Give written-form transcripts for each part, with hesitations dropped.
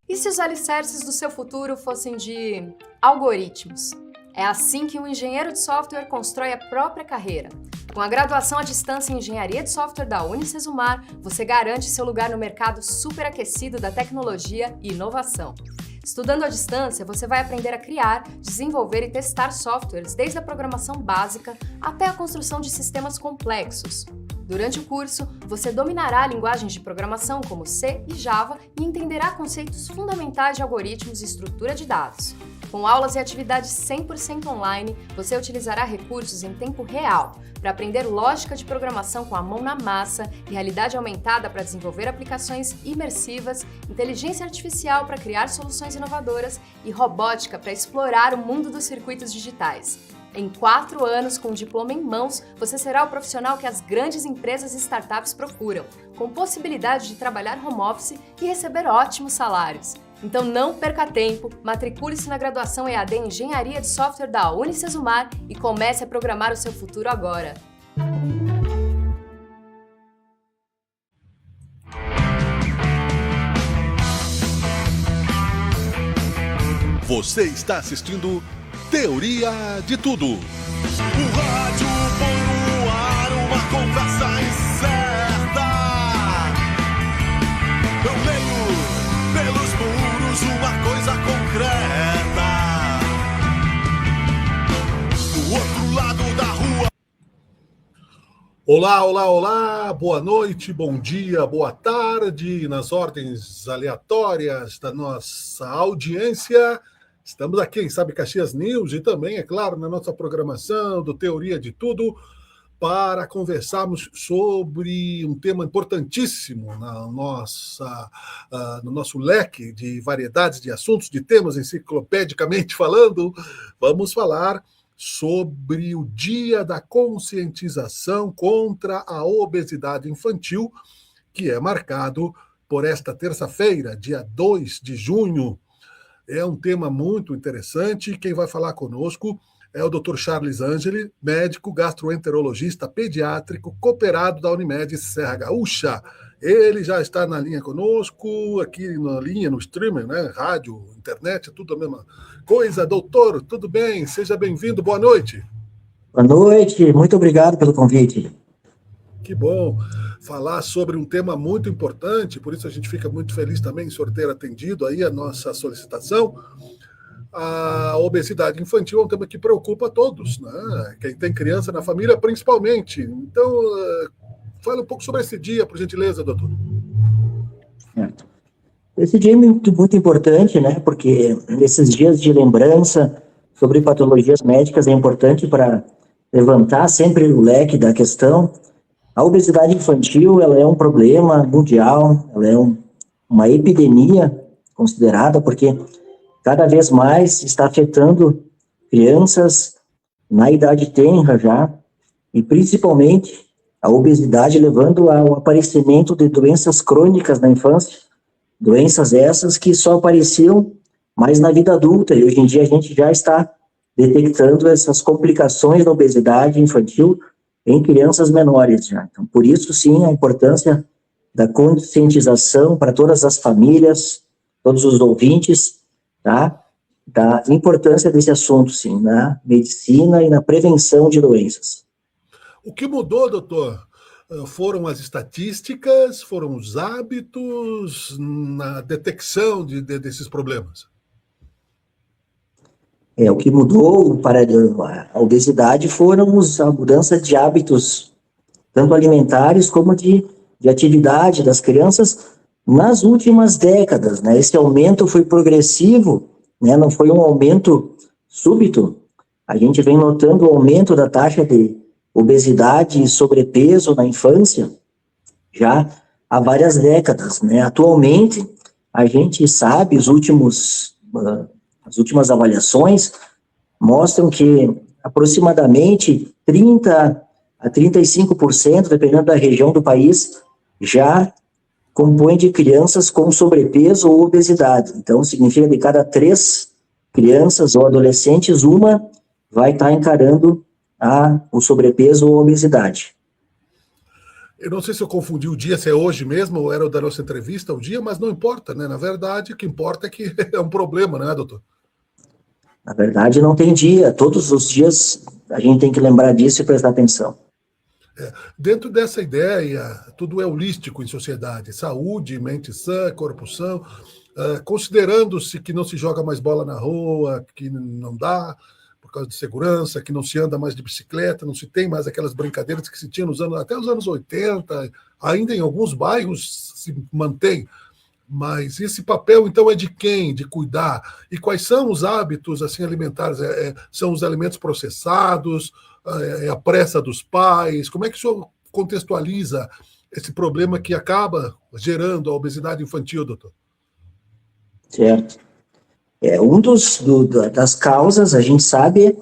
E se os alicerces do seu futuro fossem de algoritmos? É assim que um engenheiro de software constrói a própria carreira. Com a graduação à distância em Engenharia de Software da Unicesumar, você garante seu lugar no mercado superaquecido da tecnologia e inovação. Estudando à distância, você vai aprender a criar, desenvolver e testar softwares desde a programação básica até a construção de sistemas complexos. Durante o curso, você dominará linguagens de programação como C e Java e entenderá conceitos fundamentais de algoritmos e estrutura de dados. Com aulas e atividades 100% online, você utilizará recursos em tempo real para aprender lógica de programação com a mão na massa, realidade aumentada para desenvolver aplicações imersivas, inteligência artificial para criar soluções inovadoras e robótica para explorar o mundo dos circuitos digitais. Em 4 anos, com o diploma em mãos, você será o profissional que as grandes empresas e startups procuram, com possibilidade de trabalhar home office e receber ótimos salários. Então não perca tempo, matricule-se na graduação EAD em Engenharia de Software da Unicesumar e comece a programar o seu futuro agora. Você está assistindo Teoria de Tudo. O rádio põe no ar uma conversa incerta. Eu leio pelos muros uma coisa concreta. Do outro lado da rua. Olá, olá, olá, boa noite, bom dia, boa tarde, nas ordens aleatórias da nossa audiência. Estamos aqui em Sabe Caxias News e também, é claro, na nossa programação do Teoria de Tudo para conversarmos sobre um tema importantíssimo no nosso leque de variedades de assuntos, de temas enciclopedicamente falando. Vamos falar sobre o Dia da Conscientização contra a Obesidade Infantil, que é marcado por esta terça-feira, dia 2 de junho. É um tema muito interessante. Quem vai falar conosco é o Dr. Charles Angeli, médico gastroenterologista pediátrico cooperado da Unimed Serra Gaúcha. Ele já está na linha conosco, aqui na linha, no streaming, né? Rádio, internet, tudo a mesma coisa. Doutor, tudo bem? Seja bem-vindo, boa noite. Boa noite, muito obrigado pelo convite. Que bom falar sobre um tema muito importante, por isso a gente fica muito feliz também em o senhor ter atendido aí a nossa solicitação. A obesidade infantil é um tema que preocupa a todos, né? Quem tem criança na família, principalmente. Então, fale um pouco sobre esse dia, por gentileza, doutor. Esse dia é muito importante, né? Porque esses dias de lembrança sobre patologias médicas é importante para levantar sempre o leque da questão. A obesidade infantil, ela é um problema mundial, ela é uma epidemia considerada, porque cada vez mais está afetando crianças na idade tenra já, e principalmente a obesidade levando ao aparecimento de doenças crônicas na infância, doenças essas que só apareciam mais na vida adulta, e hoje em dia a gente já está detectando essas complicações da obesidade infantil em crianças menores já. Então, por isso, sim, a importância da conscientização para todas as famílias, todos os ouvintes, tá? Da importância desse assunto, sim, na medicina e na prevenção de doenças. O que mudou, doutor? Foram as estatísticas, foram os hábitos na detecção desses problemas? O que mudou para a obesidade foram a mudança de hábitos, tanto alimentares como de atividade das crianças nas últimas décadas, né? Esse aumento foi progressivo, né? Não foi um aumento súbito. A gente vem notando o aumento da taxa de obesidade e sobrepeso na infância já há várias décadas, né? Atualmente, a gente sabe, as últimas avaliações mostram que aproximadamente 30% a 35%, dependendo da região do país, já compõe de crianças com sobrepeso ou obesidade. Então, significa que de cada 3 crianças ou adolescentes, uma vai estar encarando o sobrepeso ou obesidade. Eu não sei se eu confundi o dia, se é hoje mesmo ou era o da nossa entrevista, o dia, mas não importa, né? Na verdade, o que importa é que é um problema, né, doutor? Na verdade, não tem dia. Todos os dias a gente tem que lembrar disso e prestar atenção. Dentro dessa ideia, tudo é holístico em sociedade, saúde, mente sã, corpo são, considerando-se que não se joga mais bola na rua, que não dá por causa de segurança, que não se anda mais de bicicleta, não se tem mais aquelas brincadeiras que se tinha até os anos 80, ainda em alguns bairros se mantém. Mas esse papel, então, é de quem? De cuidar. E quais são os hábitos assim, alimentares? São os alimentos processados? É a pressa dos pais? Como é que o senhor contextualiza esse problema que acaba gerando a obesidade infantil, doutor? Certo. Das causas, a gente sabe,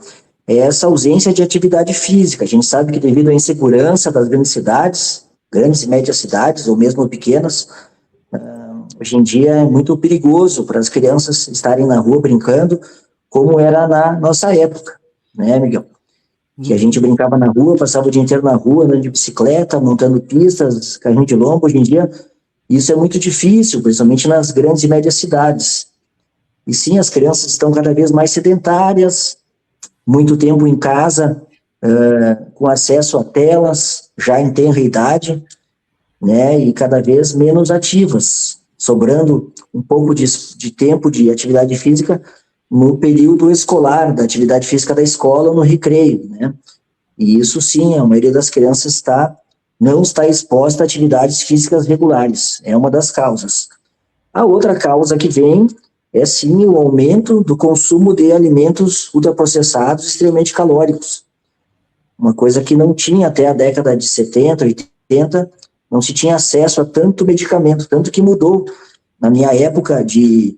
é essa ausência de atividade física. A gente sabe que devido à insegurança das grandes cidades, grandes e médias cidades, ou mesmo pequenas, hoje em dia é muito perigoso para as crianças estarem na rua brincando, como era na nossa época, né, Miguel? Que a gente brincava na rua, passava o dia inteiro na rua, andando de bicicleta, montando pistas, carrinho de lombo. Hoje em dia, isso é muito difícil, principalmente nas grandes e médias cidades. E sim, as crianças estão cada vez mais sedentárias, muito tempo em casa, com acesso a telas, já em tenra idade, né, e cada vez menos ativas, sobrando um pouco de tempo de atividade física no período escolar, da atividade física da escola ou no recreio, né? E isso sim, a maioria das crianças não está exposta a atividades físicas regulares, é uma das causas. A outra causa que vem é sim o aumento do consumo de alimentos ultraprocessados extremamente calóricos, uma coisa que não tinha até a década de 70, 80, não se tinha acesso a tanto medicamento, tanto que mudou. Na minha época de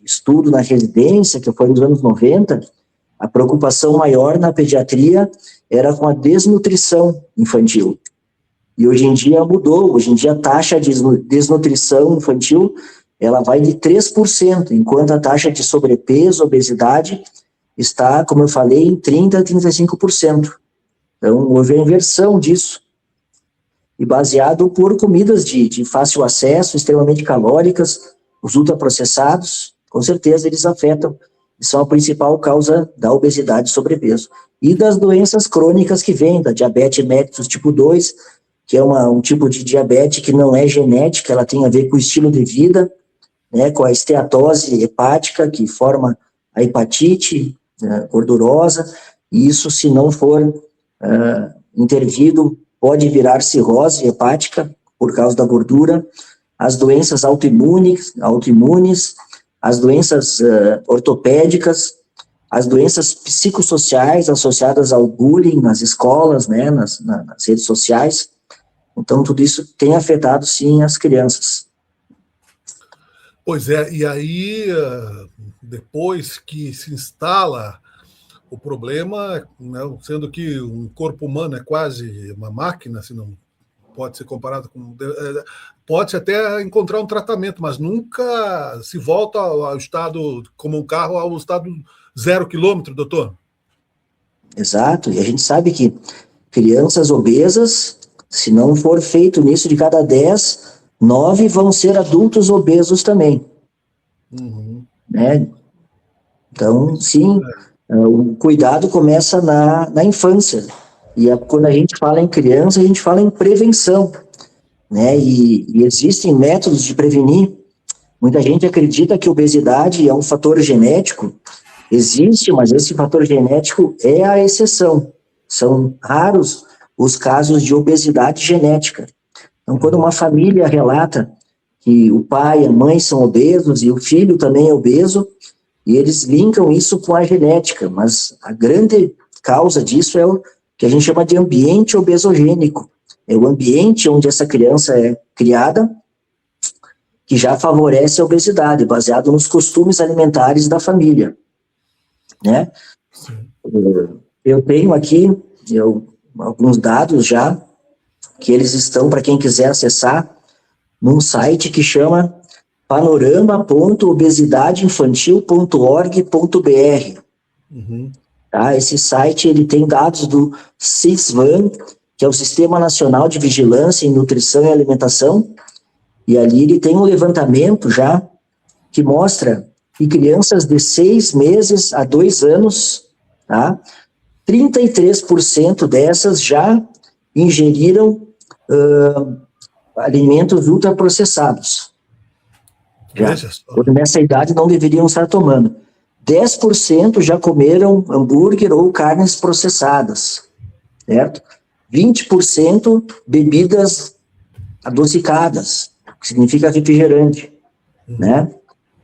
estudo na residência, que foi nos anos 90, a preocupação maior na pediatria era com a desnutrição infantil. E hoje em dia mudou, hoje em dia a taxa de desnutrição infantil, ela vai de 3%, enquanto a taxa de sobrepeso, obesidade, está, como eu falei, em 30% a 35%. Então, houve a inversão disso. E baseado por comidas de fácil acesso, extremamente calóricas, os ultraprocessados, com certeza eles afetam, e são a principal causa da obesidade e sobrepeso. E das doenças crônicas que vêm, da diabetes mellitus tipo 2, que é um tipo de diabetes que não é genética, ela tem a ver com o estilo de vida, né, com a esteatose hepática, que forma a hepatite gordurosa, e isso, se não for intervido, pode virar cirrose hepática por causa da gordura, as doenças autoimunes, as doenças ortopédicas, as doenças psicossociais associadas ao bullying nas escolas, né, nas redes sociais. Então, tudo isso tem afetado, sim, as crianças. Pois é, e aí, depois que se instala o problema, né, sendo que um corpo humano é quase uma máquina, se não pode ser comparado com... Pode-se até encontrar um tratamento, mas nunca se volta ao estado, como um carro, ao estado 0 quilômetro, doutor? Exato, e a gente sabe que crianças obesas, se não for feito nisso, de cada 10, 9 vão ser adultos obesos também. Uhum. Né? Então, sim, o cuidado começa na infância. E quando a gente fala em criança, a gente fala em prevenção, né? E existem métodos de prevenir. Muita gente acredita que obesidade é um fator genético. Existe, mas esse fator genético é a exceção. São raros os casos de obesidade genética. Então, quando uma família relata que o pai e a mãe são obesos e o filho também é obeso, e eles linkam isso com a genética, mas a grande causa disso é o que a gente chama de ambiente obesogênico. É o ambiente onde essa criança é criada que já favorece a obesidade, baseado nos costumes alimentares da família, né? Eu tenho aqui alguns dados já, que eles estão, para quem quiser acessar, num site que chama panorama.obesidadeinfantil.org.br. Uhum. Tá? Esse site ele tem dados do CISVAN, que é o Sistema Nacional de Vigilância em Nutrição e Alimentação, e ali ele tem um levantamento já que mostra que crianças de 6 meses a 2 anos, tá, 33% dessas já ingeriram alimentos ultraprocessados. Já. Nessa idade não deveriam estar tomando. 10% já comeram hambúrguer ou carnes processadas, certo? 20% bebidas adocicadas, que significa refrigerante, né?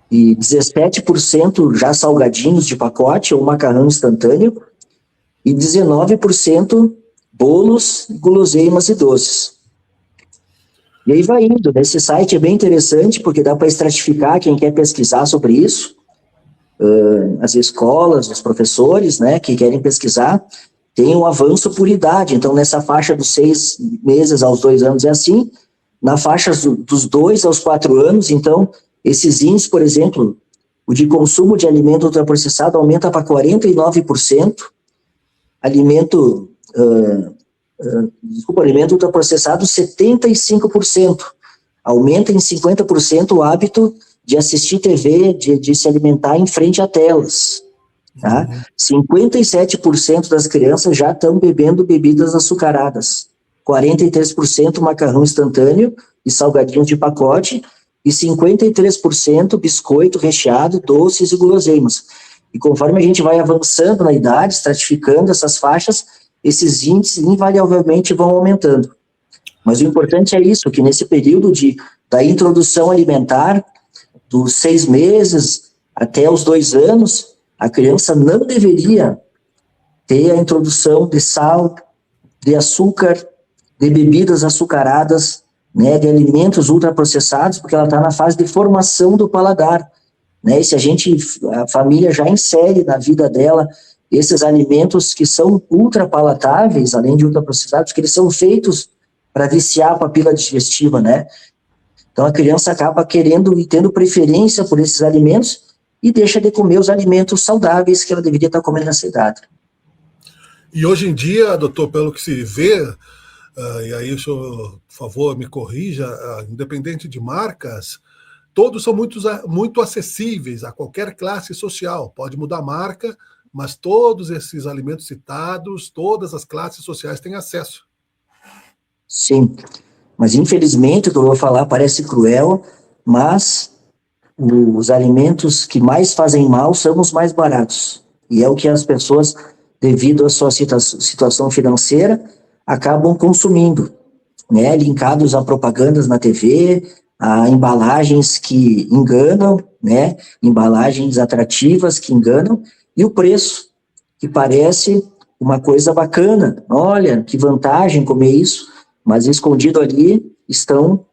E 17% já salgadinhos de pacote ou macarrão instantâneo, e 19% bolos, guloseimas e doces. E aí vai indo, né? Esse site é bem interessante, porque dá para estratificar quem quer pesquisar sobre isso, as escolas, os professores, né, que querem pesquisar, tem um avanço por idade. Então, nessa faixa dos 6 meses aos 2 anos é assim, na faixa dos 2 aos 4 anos, então, esses índices, por exemplo, o de consumo de alimento ultraprocessado aumenta para 49%, alimento ultraprocessado 75%, aumenta em 50% o hábito de assistir TV, de se alimentar em frente a telas, tá? 57% das crianças já estão bebendo bebidas açucaradas, 43% macarrão instantâneo e salgadinhos de pacote, e 53% biscoito recheado, doces e guloseimas. E conforme a gente vai avançando na idade, estratificando essas faixas, esses índices invariavelmente vão aumentando. Mas o importante é isso, que nesse período da introdução alimentar, dos 6 meses até os 2 anos, a criança não deveria ter a introdução de sal, de açúcar, de bebidas açucaradas, né, de alimentos ultraprocessados, porque ela está na fase de formação do paladar, né? E se a família já insere na vida dela esses alimentos que são ultrapalatáveis, além de ultraprocessados, que eles são feitos para viciar a papila digestiva, né? Então a criança acaba querendo e tendo preferência por esses alimentos e deixa de comer os alimentos saudáveis que ela deveria estar comendo nessa idade. E hoje em dia, doutor, pelo que se vê, e aí o senhor, por favor, me corrija, independente de marcas, todos são muito acessíveis a qualquer classe social. Pode mudar a marca, mas todos esses alimentos citados, todas as classes sociais têm acesso. Sim, mas infelizmente o que eu vou falar parece cruel, mas os alimentos que mais fazem mal são os mais baratos. E é o que as pessoas, devido à sua situação financeira, acabam consumindo, né? Linkados a propagandas na TV, a embalagens que enganam, né? Embalagens atrativas que enganam, e o preço, que parece uma coisa bacana. Olha, que vantagem comer isso, mas escondido ali estão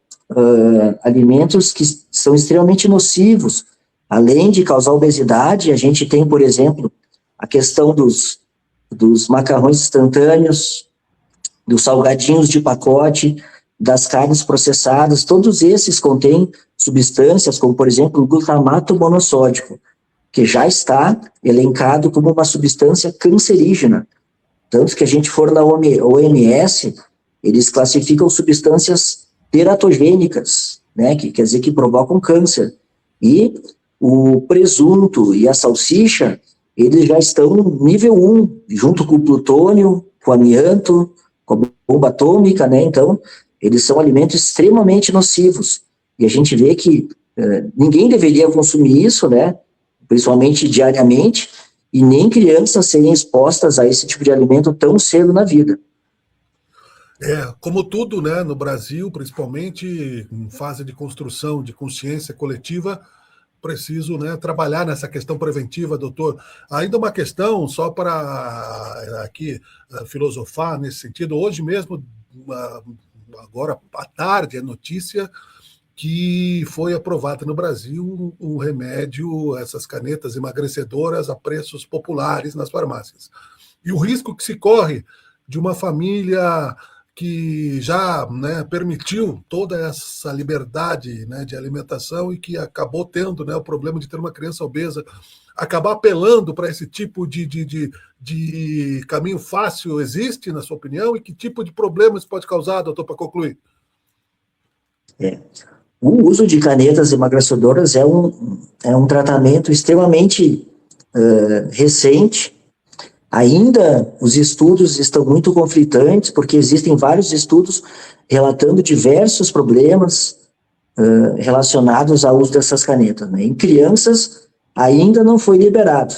alimentos que são extremamente nocivos. Além de causar obesidade, a gente tem, por exemplo, a questão dos macarrões instantâneos, dos salgadinhos de pacote, das carnes processadas. Todos esses contêm substâncias como, por exemplo, o glutamato monossódico, que já está elencado como uma substância cancerígena. Tanto que a gente for na OMS, eles classificam substâncias teratogênicas, né, que quer dizer que provocam câncer. E o presunto e a salsicha, eles já estão no nível 1, junto com o plutônio, com o amianto, com a bomba atômica, né? Então, eles são alimentos extremamente nocivos. E a gente vê que ninguém deveria consumir isso, né? Principalmente diariamente, e nem crianças serem expostas a esse tipo de alimento tão cedo na vida. Como tudo, né, no Brasil, principalmente em fase de construção de consciência coletiva, preciso, né, trabalhar nessa questão preventiva, doutor. Ainda uma questão, só para aqui filosofar nesse sentido, hoje mesmo, agora à tarde, a notícia que foi aprovada no Brasil um remédio, essas canetas emagrecedoras a preços populares nas farmácias. E o risco que se corre de uma família que já, né, permitiu toda essa liberdade, né, de alimentação e que acabou tendo, né, o problema de ter uma criança obesa, acabar apelando para esse tipo de caminho fácil existe, na sua opinião, e que tipo de problema isso pode causar, doutor, para concluir? O uso de canetas emagrecedoras é um tratamento extremamente recente. Ainda os estudos estão muito conflitantes, porque existem vários estudos relatando diversos problemas relacionados ao uso dessas canetas, né? Em crianças, ainda não foi liberado.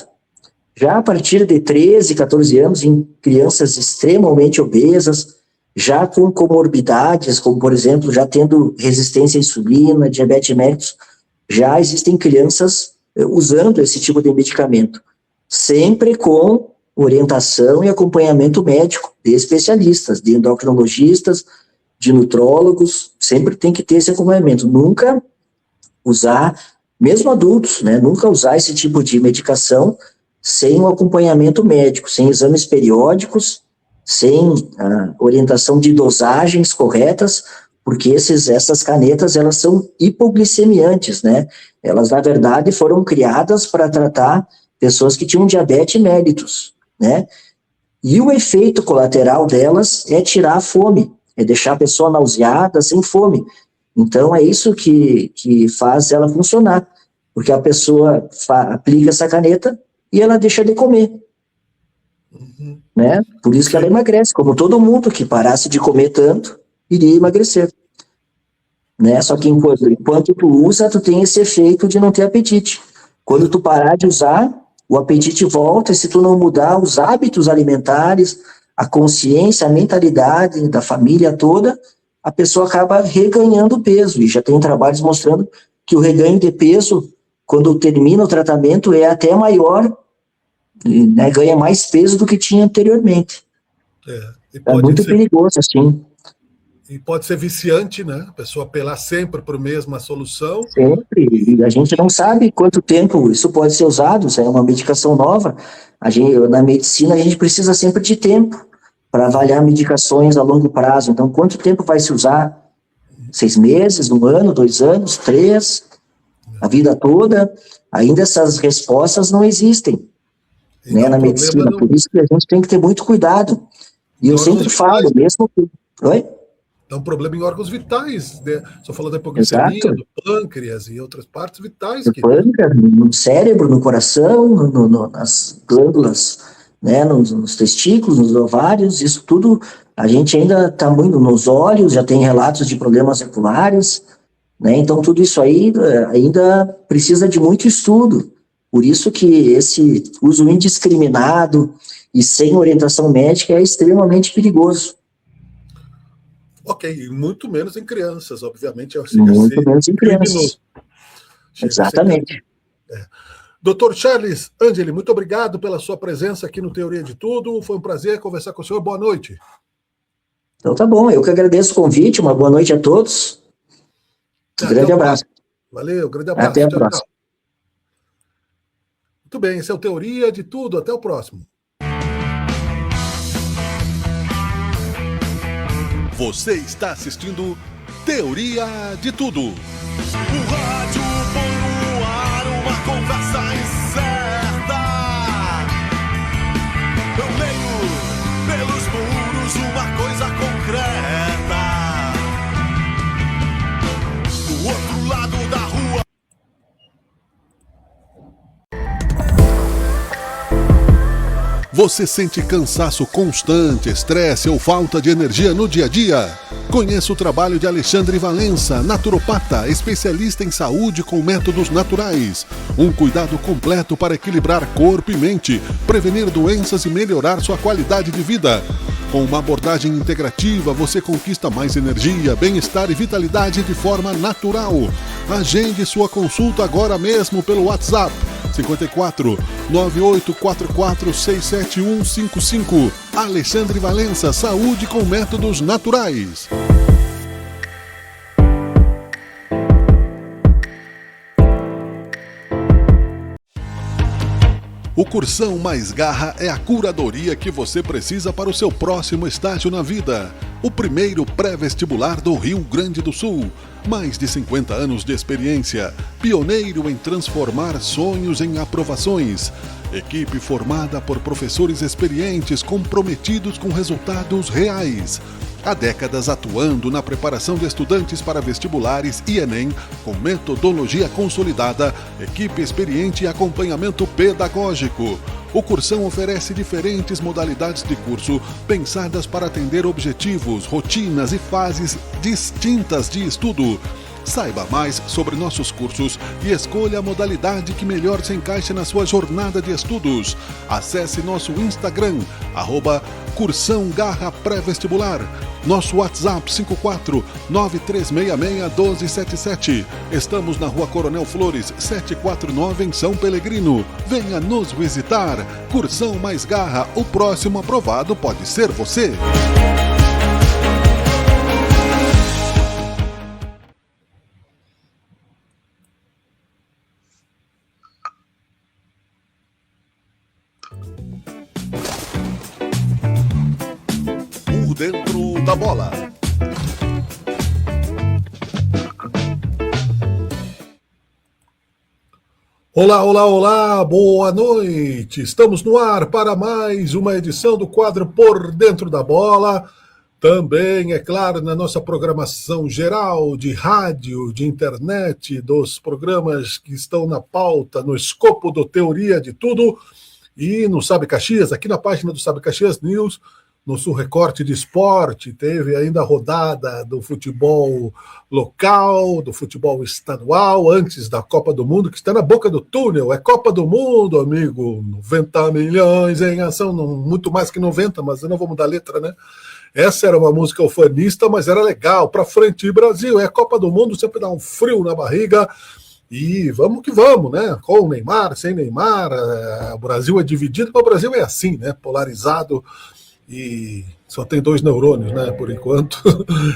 Já a partir de 13, 14 anos, em crianças extremamente obesas, já com comorbidades, como, por exemplo, já tendo resistência à insulina, diabetes mellitus, já existem crianças usando esse tipo de medicamento, sempre com orientação e acompanhamento médico de especialistas, de endocrinologistas, de nutrólogos, sempre tem que ter esse acompanhamento. Nunca usar, mesmo adultos, né, nunca usar esse tipo de medicação sem um acompanhamento médico, sem exames periódicos, sem orientação de dosagens corretas, porque essas canetas, elas são hipoglicemiantes, né? Elas, na verdade, foram criadas para tratar pessoas que tinham diabetes mellitus, né? E o efeito colateral delas é tirar a fome, é deixar a pessoa nauseada, sem fome. Então, é isso que faz ela funcionar, porque a pessoa aplica essa caneta e ela deixa de comer. Uhum. Né? Por isso que ela emagrece, como todo mundo que parasse de comer tanto, iria emagrecer. Né? Só que enquanto tu usa, tu tem esse efeito de não ter apetite. Quando tu parar de usar, o apetite volta, e se tu não mudar os hábitos alimentares, a consciência, a mentalidade da família toda, a pessoa acaba reganhando peso. E já tem trabalhos mostrando que o reganho de peso, quando termina o tratamento, é até maior, né, ganha mais peso do que tinha anteriormente. É muito perigoso, assim. E pode ser viciante, né? A pessoa apelar sempre para a mesma solução. Sempre. E a gente não sabe quanto tempo isso pode ser usado. Isso é uma medicação nova. Na medicina, a gente precisa sempre de tempo para avaliar medicações a longo prazo. Então, quanto tempo vai se usar? 6 meses, 1 ano, 2 anos, 3? A vida toda? Ainda essas respostas não existem. Né, na medicina, por isso que a gente tem que ter muito cuidado. E eu sempre falo, mesmo que... Oi? Dá um problema em órgãos vitais, né? Só falando da hipoglicemia, do pâncreas e outras partes vitais. No pâncreas, no cérebro, no coração, nas glândulas, né, nos testículos, nos ovários, isso tudo, a gente ainda está muito nos olhos, já tem relatos de problemas oculares, né? Então tudo isso aí ainda precisa de muito estudo. Por isso que esse uso indiscriminado e sem orientação médica é extremamente perigoso. Ok, muito menos em crianças, obviamente. Muito menos em crianças. Exatamente. Doutor Charles Angeli, muito obrigado pela sua presença aqui no Teoria de Tudo. Foi um prazer conversar com o senhor. Boa noite. Então tá bom, eu que agradeço o convite. Uma boa noite a todos. Um grande abraço. Valeu, grande abraço. Até a próxima. Tchau. Muito bem, esse é o Teoria de Tudo. Até o próximo. Você está assistindo Teoria de Tudo. O rádio põe no ar uma conversa incerta. Eu leio pelos muros uma coisa concreta. Do outro lado da rua. Você sente cansaço constante, estresse ou falta de energia no dia a dia? Conheça o trabalho de Alexandre Valença, naturopata, especialista em saúde com métodos naturais. Um cuidado completo para equilibrar corpo e mente, prevenir doenças e melhorar sua qualidade de vida. Com uma abordagem integrativa, você conquista mais energia, bem-estar e vitalidade de forma natural. Agende sua consulta agora mesmo pelo WhatsApp 54 9844 67155. Alexandre Valença, saúde com métodos naturais. O Cursão Mais Garra é a curadoria que você precisa para o seu próximo estágio na vida. O primeiro pré-vestibular do Rio Grande do Sul. Mais de 50 anos de experiência. Pioneiro em transformar sonhos em aprovações. Equipe formada por professores experientes comprometidos com resultados reais. Há décadas atuando na preparação de estudantes para vestibulares e Enem, com metodologia consolidada, equipe experiente e acompanhamento pedagógico. O Cursão oferece diferentes modalidades de curso, pensadas para atender objetivos, rotinas e fases distintas de estudo. Saiba mais sobre nossos cursos e escolha a modalidade que melhor se encaixe na sua jornada de estudos. Acesse nosso Instagram, @Cursão Garra Pré-Vestibular. Nosso WhatsApp 54-9366-1277. Estamos na Rua Coronel Flores, 749 em São Pelegrino. Venha nos visitar. Cursão Mais Garra, o próximo aprovado pode ser você. Dentro da bola. Olá, olá, olá, boa noite. Estamos no ar para mais uma edição do quadro Por Dentro da Bola. Também, é claro, na nossa programação geral de rádio, de internet, dos programas que estão na pauta, no escopo do Teoria de Tudo. E no Sabe Caxias, aqui na página do Sabe Caxias News, no Sul Recorte de Esporte, teve ainda a rodada do futebol local, do futebol estadual, antes da Copa do Mundo, que está na boca do túnel. É Copa do Mundo, amigo. 90 milhões em ação, não, muito mais que 90, mas eu não vou mudar a letra, né? Essa era uma música ufanista, mas era legal. Para frente, Brasil. É Copa do Mundo, sempre dá um frio na barriga. E vamos que vamos, né? Com o Neymar, sem Neymar. O Brasil é dividido, mas o Brasil é assim, né? Polarizado. E só tem 2 neurônios, né, por enquanto.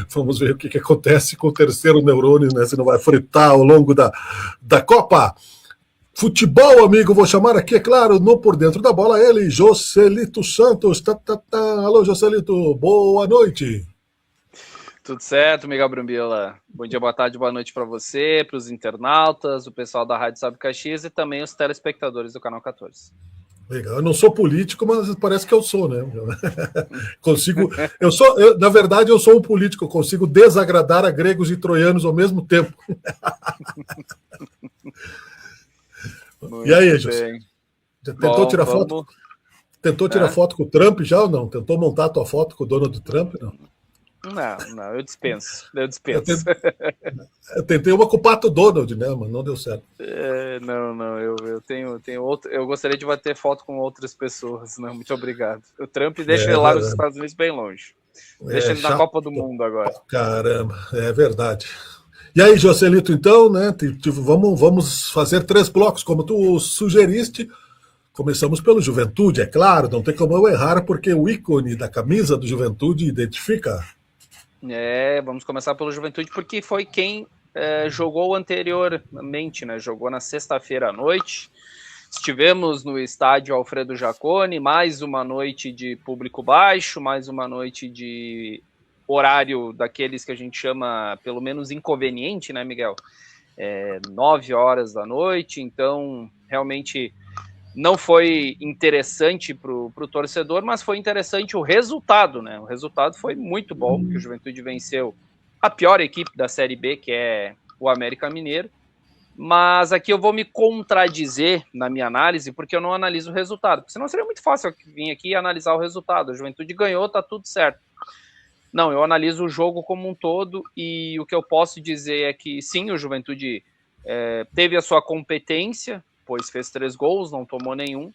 Vamos ver o que acontece com o terceiro neurônio, né, se não vai fritar ao longo da Copa. Futebol, amigo, vou chamar aqui, é claro, no Por Dentro da Bola, ele, Joselito Santos. Alô, Joselito, boa noite. Tudo certo, Miguel Brambila. Bom dia, boa tarde, boa noite para você, para os internautas, o pessoal da Rádio Sabe Caxias e também os telespectadores do Canal 14. Legal. Eu não sou político, mas parece que eu sou, né? Na verdade, eu sou um político, eu consigo desagradar a gregos e troianos ao mesmo tempo. E aí, José? Já tentou tirar foto? Tentou tirar foto com o Trump já ou não? Tentou montar a tua foto com o Donald Trump? Não. Não, eu dispenso. Eu tentei uma com o Pato Donald, né, mas não deu certo. Eu tenho outro. Eu gostaria de bater foto com outras pessoas, não, muito obrigado. O Trump deixa ele lá nos Estados Unidos bem longe. Deixa ele na Copa do Mundo agora. Caramba, é verdade. E aí, Joselito, então, né, vamos fazer 3 blocos, como tu sugeriste. Começamos pelo Juventude, é claro, não tem como eu errar, porque o ícone da camisa do Juventude identifica. Vamos começar pelo Juventude, porque foi quem jogou anteriormente, né? Jogou na sexta-feira à noite. Estivemos no estádio Alfredo Jaconi, mais uma noite de público baixo, mais uma noite de horário daqueles que a gente chama, pelo menos, inconveniente, né, Miguel? 9 horas da noite, então, realmente não foi interessante para o torcedor, mas foi interessante o resultado, né? O resultado foi muito bom, porque o Juventude venceu a pior equipe da Série B, que é o América Mineiro. Mas aqui eu vou me contradizer na minha análise, porque eu não analiso o resultado. Porque senão seria muito fácil eu vir aqui e analisar o resultado. A Juventude ganhou, tá tudo certo. Não, eu analiso o jogo como um todo, e o que eu posso dizer é que sim, o Juventude teve a sua competência, pois fez 3 gols, não tomou nenhum,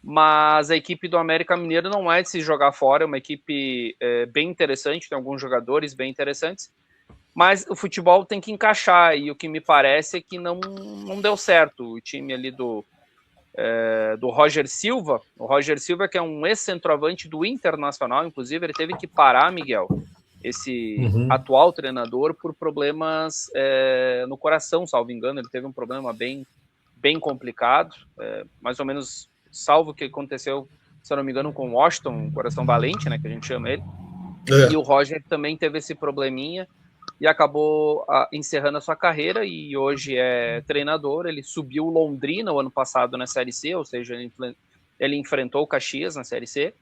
mas a equipe do América Mineiro não é de se jogar fora, é uma equipe bem interessante, tem alguns jogadores bem interessantes, mas o futebol tem que encaixar, e o que me parece é que não deu certo. O time ali do Roger Silva, o Roger Silva, que é um ex-centroavante do Internacional, inclusive, ele teve que parar, Miguel, esse atual treinador, por problemas no coração, salvo engano. Ele teve um problema bem complicado, mais ou menos salvo o que aconteceu, se eu não me engano, com o Washington, Coração Valente, né, que a gente chama ele. É. E o Roger também teve esse probleminha e acabou encerrando a sua carreira, e hoje é treinador. Ele subiu o Londrina o ano passado na Série C, ou seja, ele enfrentou o Caxias na Série C,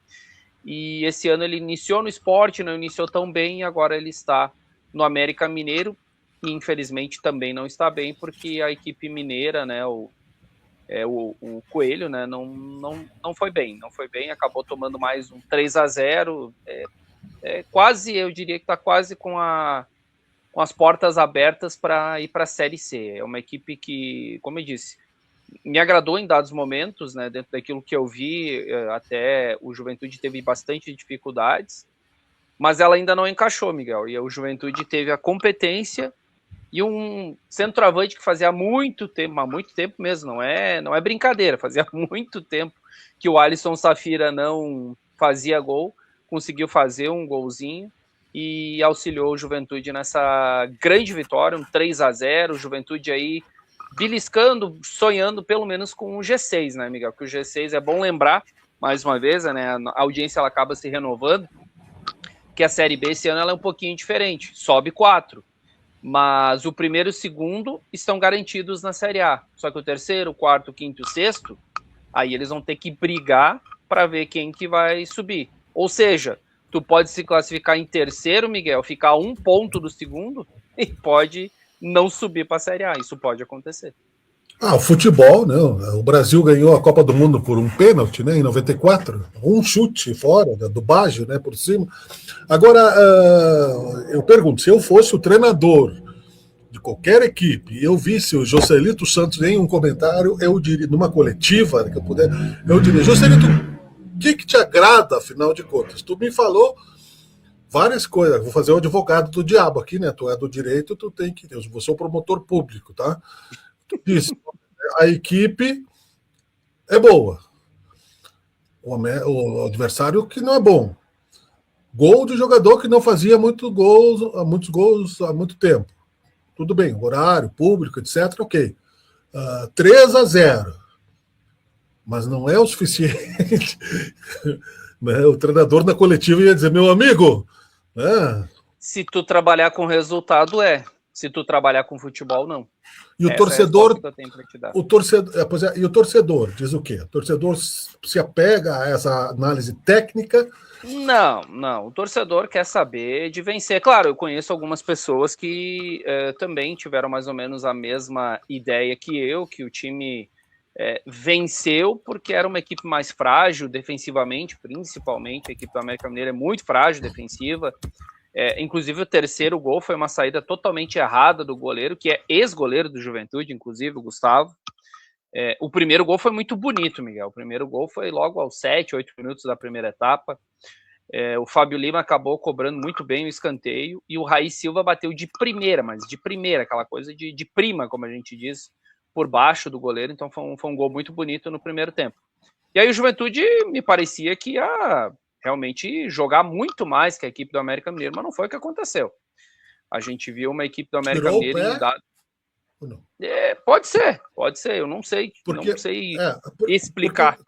e esse ano ele iniciou no Sport, não iniciou tão bem, e agora ele está no América Mineiro, e infelizmente também não está bem, porque a equipe mineira, né, o Coelho, né, não foi bem, acabou tomando mais um 3-0, quase, eu diria que está quase com as portas abertas para ir para a Série C. É uma equipe que, como eu disse, me agradou em dados momentos, né, dentro daquilo que eu vi, até o Juventude teve bastante dificuldades, mas ela ainda não encaixou, Miguel, e o Juventude teve a competência e um centroavante que fazia muito tempo, há muito tempo mesmo, não é brincadeira, fazia muito tempo que o Alisson Safira não fazia gol, conseguiu fazer um golzinho e auxiliou o Juventude nessa grande vitória, um 3-0, o Juventude aí beliscando, sonhando pelo menos com o G6, né, Miguel? Que o G6 é bom lembrar, mais uma vez, né, a audiência ela acaba se renovando, que a Série B esse ano ela é um pouquinho diferente, sobe 4, mas o primeiro e o segundo estão garantidos na Série A, só que o terceiro, o quarto, o quinto e o sexto, aí eles vão ter que brigar para ver quem que vai subir. Ou seja, tu pode se classificar em terceiro, Miguel, ficar 1 ponto do segundo e pode não subir para a Série A. Isso pode acontecer. O futebol, não. O Brasil ganhou a Copa do Mundo por um pênalti, né, em 94. Um chute fora do Baggio, né, por cima. Agora, eu pergunto, se eu fosse o treinador de qualquer equipe e eu visse o Joselito Santos em um comentário, eu diria, numa coletiva, que eu puder, eu diria, Joselito, o que te agrada, afinal de contas? Tu me falou várias coisas. Vou fazer o advogado do diabo aqui, né? Tu é do direito, tu tem que... Eu sou promotor público, tá? Tu disse, a equipe é boa. O adversário que não é bom. Gol de jogador que não fazia muitos gols há muito tempo. Tudo bem, horário, público, etc, ok. 3-0. Mas não é o suficiente. O treinador na coletiva ia dizer, meu amigo... Se tu trabalhar com resultado, se tu trabalhar com futebol, não. E o torcedor, e o torcedor diz o quê? O torcedor se apega a essa análise técnica? Não. O torcedor quer saber de vencer. Claro, eu conheço algumas pessoas que também tiveram mais ou menos a mesma ideia que o time venceu porque era uma equipe mais frágil defensivamente, principalmente. A equipe do América Mineiro é muito frágil defensiva. Inclusive o terceiro gol foi uma saída totalmente errada do goleiro, que é ex-goleiro do Juventude, inclusive o Gustavo. O primeiro gol foi muito bonito, Miguel. O primeiro gol foi logo aos 7, 8 minutos da primeira etapa. O Fábio Lima acabou cobrando muito bem o escanteio e o Raí Silva bateu de primeira, mas de primeira, aquela coisa de prima, como a gente diz, por baixo do goleiro. Então foi um gol muito bonito no primeiro tempo. E aí o Juventude me parecia que ia realmente jogar muito mais que a equipe do América Mineiro, mas não foi o que aconteceu. A gente viu uma equipe do América Mineiro em dado... Pode ser, eu não sei, explicar.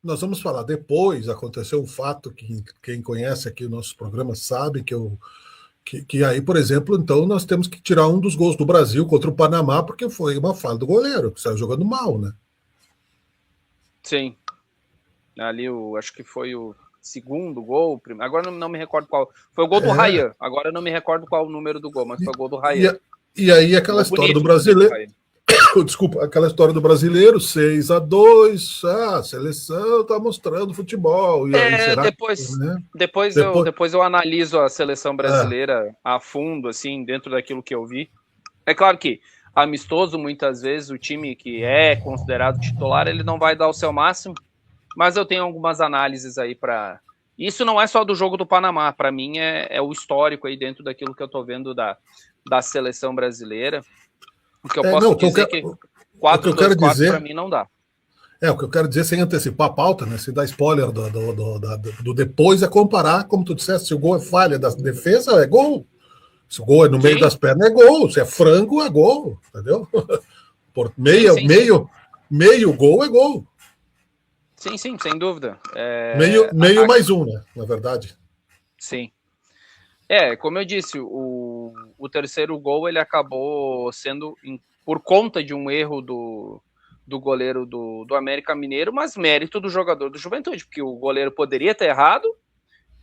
Nós vamos falar depois, aconteceu um fato que quem conhece aqui o nosso programa sabe que aí, por exemplo, então nós temos que tirar um dos gols do Brasil contra o Panamá, porque foi uma falha do goleiro, que saiu jogando mal, né? Sim. Ali, acho que foi o segundo gol, agora não me recordo qual. Foi o gol do Ryan, agora não me recordo qual o número do gol, mas foi o gol do Ryan. E aí aquela história do brasileiro... Desculpa, aquela história do brasileiro, 6-2, a seleção tá mostrando futebol. E aí, será depois eu analiso a seleção brasileira a fundo, assim, dentro daquilo que eu vi. É claro que amistoso, muitas vezes, o time que é considerado titular, ele não vai dar o seu máximo, mas eu tenho algumas análises aí para... Isso não é só do jogo do Panamá, para mim é o histórico aí dentro daquilo que eu tô vendo da seleção brasileira. O que eu posso dizer que 4-2-4 para mim não dá. O que eu quero dizer, sem antecipar a pauta, né, se dar spoiler do depois, é comparar, como tu disseste, se o gol é falha da defesa, é gol. Se o gol é no meio das pernas, é gol. Se é frango, é gol. Entendeu? Por meio gol é gol. Sim, sem dúvida. Meio mais um, né? Na verdade. Sim. Como eu disse, o terceiro gol ele acabou sendo por conta de um erro do goleiro do América Mineiro, mas mérito do jogador do Juventude, porque o goleiro poderia ter errado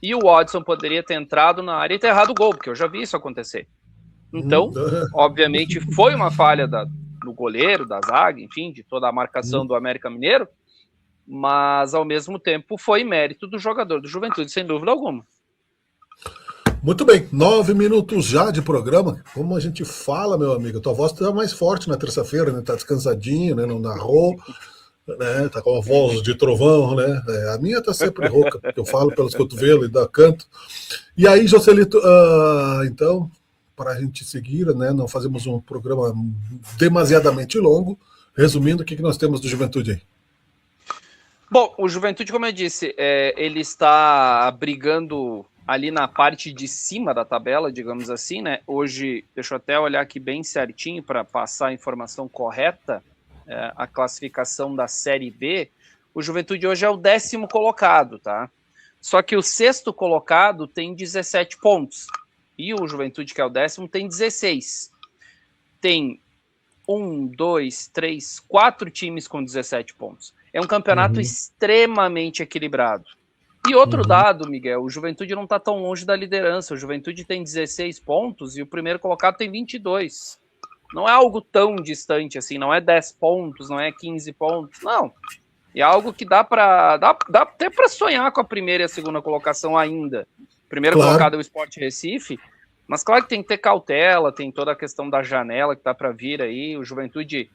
e o Watson poderia ter entrado na área e ter errado o gol, porque eu já vi isso acontecer. Então, obviamente, foi uma falha do goleiro, da zaga, enfim, de toda a marcação do América Mineiro, mas, ao mesmo tempo, foi mérito do jogador do Juventude, sem dúvida alguma. Muito bem, 9 minutos já de programa. Como a gente fala, meu amigo, tua voz tá mais forte na terça-feira, né? Tá descansadinho, né? Não narrou, né? Tá com a voz de trovão, né? A minha tá sempre rouca, porque eu falo pelos cotovelos e dá canto. E aí, Joselito, então, para a gente seguir, né? Não fazemos um programa demasiadamente longo. Resumindo, o que nós temos do Juventude aí? Bom, o Juventude, como eu disse, ele está brigando ali na parte de cima da tabela, digamos assim, né? Hoje, deixa eu até olhar aqui bem certinho para passar a informação correta, a classificação da Série B. O Juventude hoje é o 10º colocado, tá? Só que o 6º colocado tem 17 pontos. E o Juventude, que é o 10º, tem 16. Tem 4 times com 17 pontos. É um campeonato extremamente equilibrado. E outro dado, Miguel, o Juventude não está tão longe da liderança. O Juventude tem 16 pontos e o primeiro colocado tem 22. Não é algo tão distante assim, não é 10 pontos, não é 15 pontos, não. É algo que dá até para sonhar com a primeira e a segunda colocação ainda. O primeiro colocado é o Sport Recife, mas claro que tem que ter cautela, tem toda a questão da janela que está para vir aí. O Juventude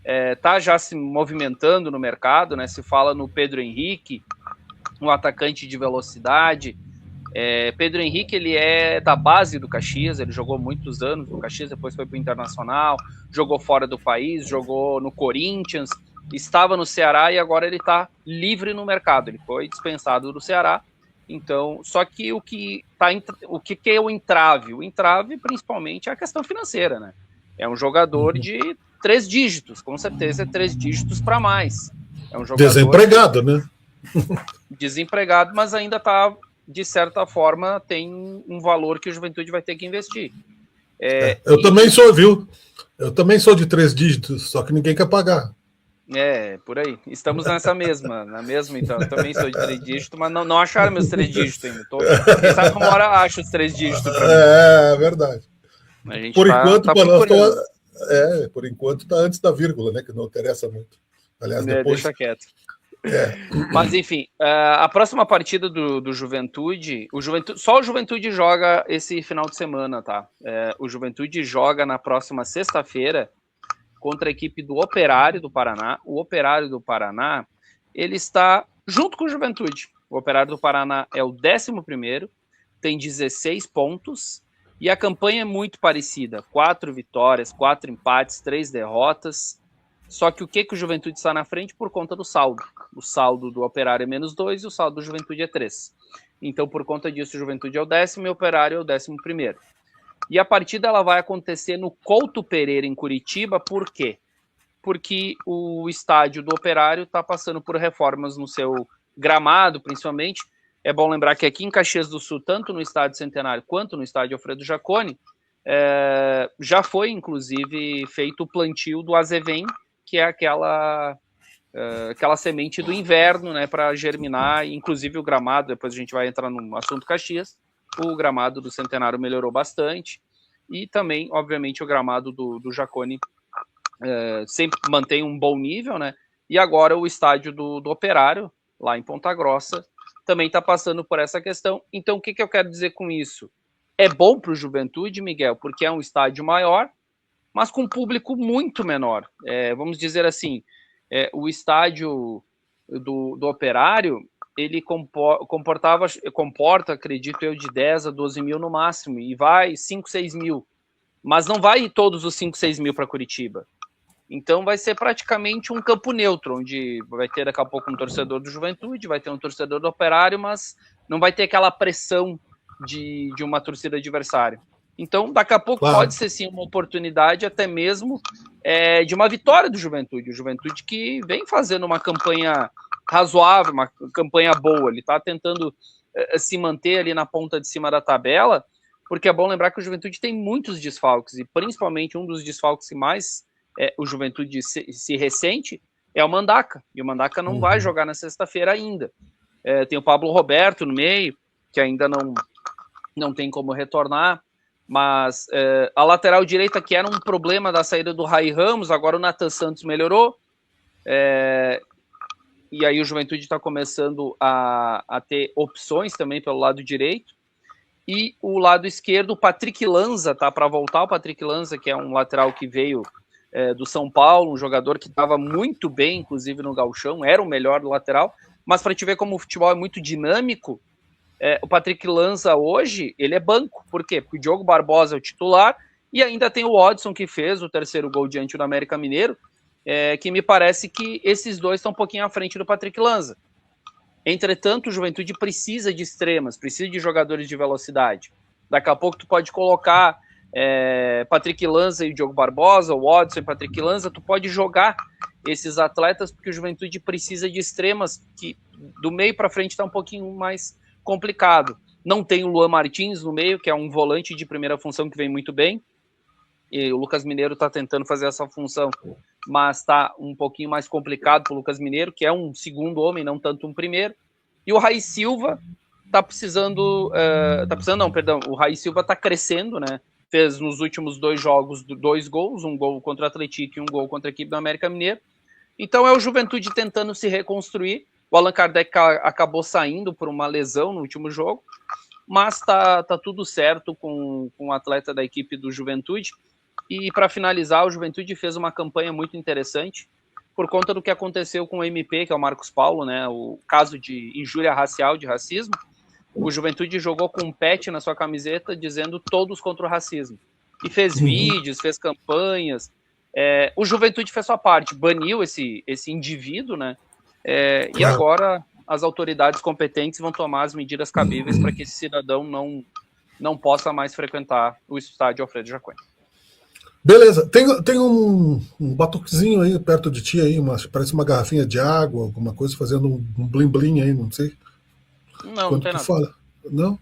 está já se movimentando no mercado, né? Se fala no Pedro Henrique, um atacante de velocidade. Pedro Henrique, ele é da base do Caxias, ele jogou muitos anos no Caxias, depois foi para o Internacional, jogou fora do país, jogou no Corinthians, estava no Ceará e agora ele está livre no mercado, ele foi dispensado do Ceará. Então, só que o que é o entrave? O entrave, principalmente, é a questão financeira, né? É um jogador de 3 dígitos, com certeza é 3 dígitos para mais. É um jogador desempregado, né? Desempregado, mas ainda está, de certa forma, tem um valor que o Juventude vai ter que investir. Também sou, viu? Eu também sou de 3 dígitos, só que ninguém quer pagar. Por aí. Estamos na mesma, então. Eu também sou de 3 dígitos, mas não acharam meus 3 dígitos ainda. Quem sabe uma hora acha os 3 dígitos pra mim. É verdade. A gente por enquanto, procurando. Por enquanto tá antes da vírgula, né? Que não interessa muito. Aliás, depois... Deixa quieto. Mas enfim, a próxima partida do Juventude, só o Juventude joga esse final de semana, tá? O Juventude joga na próxima sexta-feira contra a equipe do Operário do Paraná. O Operário do Paraná, ele está junto com o Juventude. O Operário do Paraná é o 11º, tem 16 pontos e a campanha é muito parecida. 4 vitórias, 4 empates, 3 derrotas. Só que o o Juventude está na frente por conta do saldo. O saldo do Operário é -2 e o saldo do Juventude é 3. Então, por conta disso, o Juventude é o 10º e o Operário é o 11º. E a partida ela vai acontecer no Couto Pereira, em Curitiba. Por quê? Porque o estádio do Operário está passando por reformas no seu gramado, principalmente. É bom lembrar que aqui em Caxias do Sul, tanto no Estádio Centenário quanto no Estádio Alfredo Jaconi, já foi, inclusive, feito o plantio do azevém, que é aquela semente do inverno, né, para germinar. Inclusive o gramado, depois a gente vai entrar no assunto Caxias, o gramado do Centenário melhorou bastante, e também, obviamente, o gramado do Jaconi sempre mantém um bom nível, né, e agora o estádio do Operário, lá em Ponta Grossa, também está passando por essa questão. Então, o que eu quero dizer com isso? É bom para o Juventude, Miguel, porque é um estádio maior, mas com um público muito menor. Vamos dizer assim, o estádio do Operário, ele comporta, acredito eu, de 10 a 12 mil no máximo, e vai 5, 6 mil. Mas não vai todos os 5, 6 mil para Curitiba. Então vai ser praticamente um campo neutro, onde vai ter daqui a pouco um torcedor do Juventude, vai ter um torcedor do Operário, mas não vai ter aquela pressão de uma torcida adversária. Então, daqui a pouco pode ser sim uma oportunidade até mesmo de uma vitória do Juventude. O Juventude que vem fazendo uma campanha razoável, uma campanha boa. Ele está tentando se manter ali na ponta de cima da tabela, porque é bom lembrar que o Juventude tem muitos desfalques, e principalmente um dos desfalques que mais o Juventude se ressente é o Mandaca, e o Mandaca não vai jogar na sexta-feira ainda. Tem o Pablo Roberto no meio, que ainda não tem como retornar, mas a lateral direita, que era um problema da saída do Rai Ramos, agora o Nathan Santos melhorou, e aí o Juventude está começando a ter opções também pelo lado direito, e o lado esquerdo, o Patrick Lanza tá para voltar. O Patrick Lanza, que é um lateral que veio do São Paulo, um jogador que estava muito bem, inclusive no gauchão, era o melhor do lateral, mas para te ver como o futebol é muito dinâmico, o Patrick Lanza hoje, ele é banco. Por quê? Porque o Diogo Barbosa é o titular, e ainda tem o Odson, que fez o terceiro gol diante do América Mineiro, que me parece que esses dois estão um pouquinho à frente do Patrick Lanza. Entretanto, o Juventude precisa de extremas, precisa de jogadores de velocidade. Daqui a pouco tu pode colocar Patrick Lanza e o Diogo Barbosa, o Odson e Patrick Lanza, tu pode jogar esses atletas, porque o Juventude precisa de extremas, que do meio para frente está um pouquinho mais complicado. Não tem o Luan Martins no meio, que é um volante de primeira função que vem muito bem, e o Lucas Mineiro está tentando fazer essa função, mas está um pouquinho mais complicado para o Lucas Mineiro, que é um segundo homem, não tanto um primeiro. E o Rai Silva está precisando... o Rai Silva está crescendo, né? Fez nos últimos 2 jogos 2 gols, um gol contra o Atlético e um gol contra a equipe do América Mineiro. Então é o Juventude tentando se reconstruir. O Allan Kardec acabou saindo por uma lesão no último jogo, mas tá tudo certo com o atleta da equipe do Juventude. E para finalizar, o Juventude fez uma campanha muito interessante por conta do que aconteceu com o MP, que é o Marcos Paulo, né? O caso de injúria racial, de racismo. O Juventude jogou com um pet na sua camiseta dizendo todos contra o racismo. E fez vídeos, fez campanhas. O Juventude fez sua parte, baniu esse indivíduo, né? E agora as autoridades competentes vão tomar as medidas cabíveis para que esse cidadão não possa mais frequentar o estádio Alfredo Jaconi. Beleza, tem um batuquezinho aí perto de ti aí, parece uma garrafinha de água, alguma coisa fazendo um blim blim aí, não sei. Não tem nada. Fala. Não?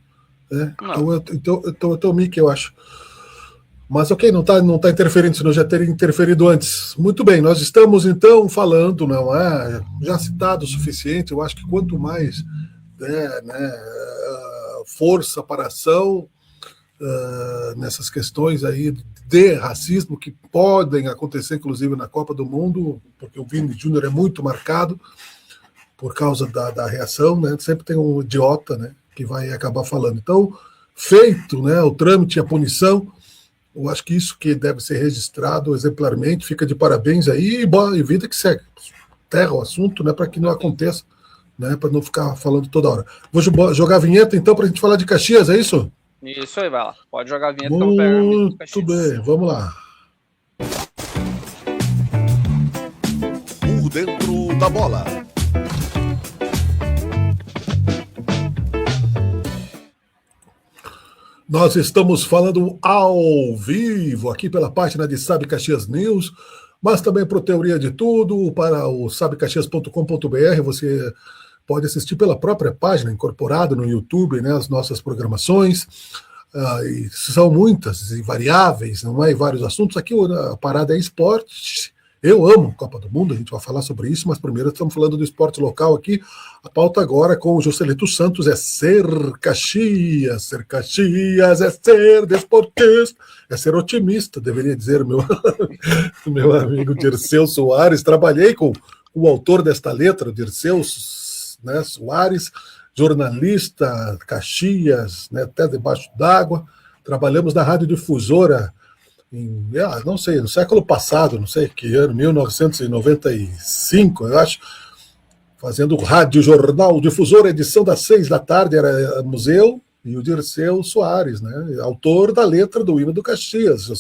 Não. Então é o Mickey, eu acho. Mas ok, não tá interferindo, senão já teria interferido antes. Muito bem, nós estamos então falando, não é? Já citado o suficiente, eu acho que quanto mais força para a ação nessas questões aí de racismo que podem acontecer, inclusive na Copa do Mundo, porque o Vini Júnior é muito marcado por causa da reação, né? Sempre tem um idiota, né, que vai acabar falando. Então, feito, né, o trâmite e a punição, eu acho que isso que deve ser registrado exemplarmente, fica de parabéns aí, e vida que segue. Terra o assunto, né, para que não aconteça, né, para não ficar falando toda hora. Vou jogar a vinheta, então, para a gente falar de Caxias, é isso? Isso aí, vai lá. Pode jogar a vinheta que eu vou pegar a vinheta do Caxias. Muito bem, vamos lá. Por dentro da bola. Nós estamos falando ao vivo aqui pela página de Sabe Caxias News, mas também para o Teoria de Tudo, para o sabecaxias.com.br. Você pode assistir pela própria página, incorporado no YouTube, né, as nossas programações. E são muitas e variáveis, não é? E vários assuntos. Aqui a parada é esporte. Eu amo Copa do Mundo, a gente vai falar sobre isso, mas primeiro estamos falando do esporte local aqui. A pauta agora com o Joselito Santos é ser Caxias. Ser Caxias é ser desportista, é ser otimista, deveria dizer o meu amigo Dirceu Soares. Trabalhei com o autor desta letra, Dirceu, né, Soares, jornalista, Caxias, né, até debaixo d'água. Trabalhamos na Rádio Difusora não sei, no século passado, não sei que ano, 1995, eu acho, fazendo Rádio Jornal Difusora, edição das 6 da tarde, era museu, e o Dirceu Soares, né, autor da letra do hino do Caxias, né?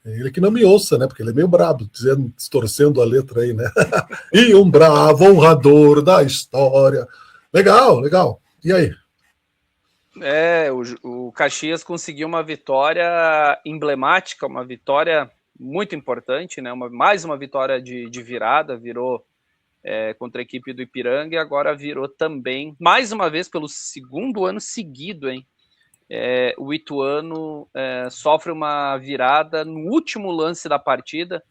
Ele que não me ouça, né, porque ele é meio brabo, distorcendo a letra aí, né, e um bravo honrador da história. Legal. E aí? O Caxias conseguiu uma vitória emblemática, uma vitória muito importante, né? Mais uma vitória de virada, virou contra a equipe do Ipiranga, e agora virou também, mais uma vez, pelo segundo ano seguido, hein? O Ituano sofre uma virada no último lance da partida.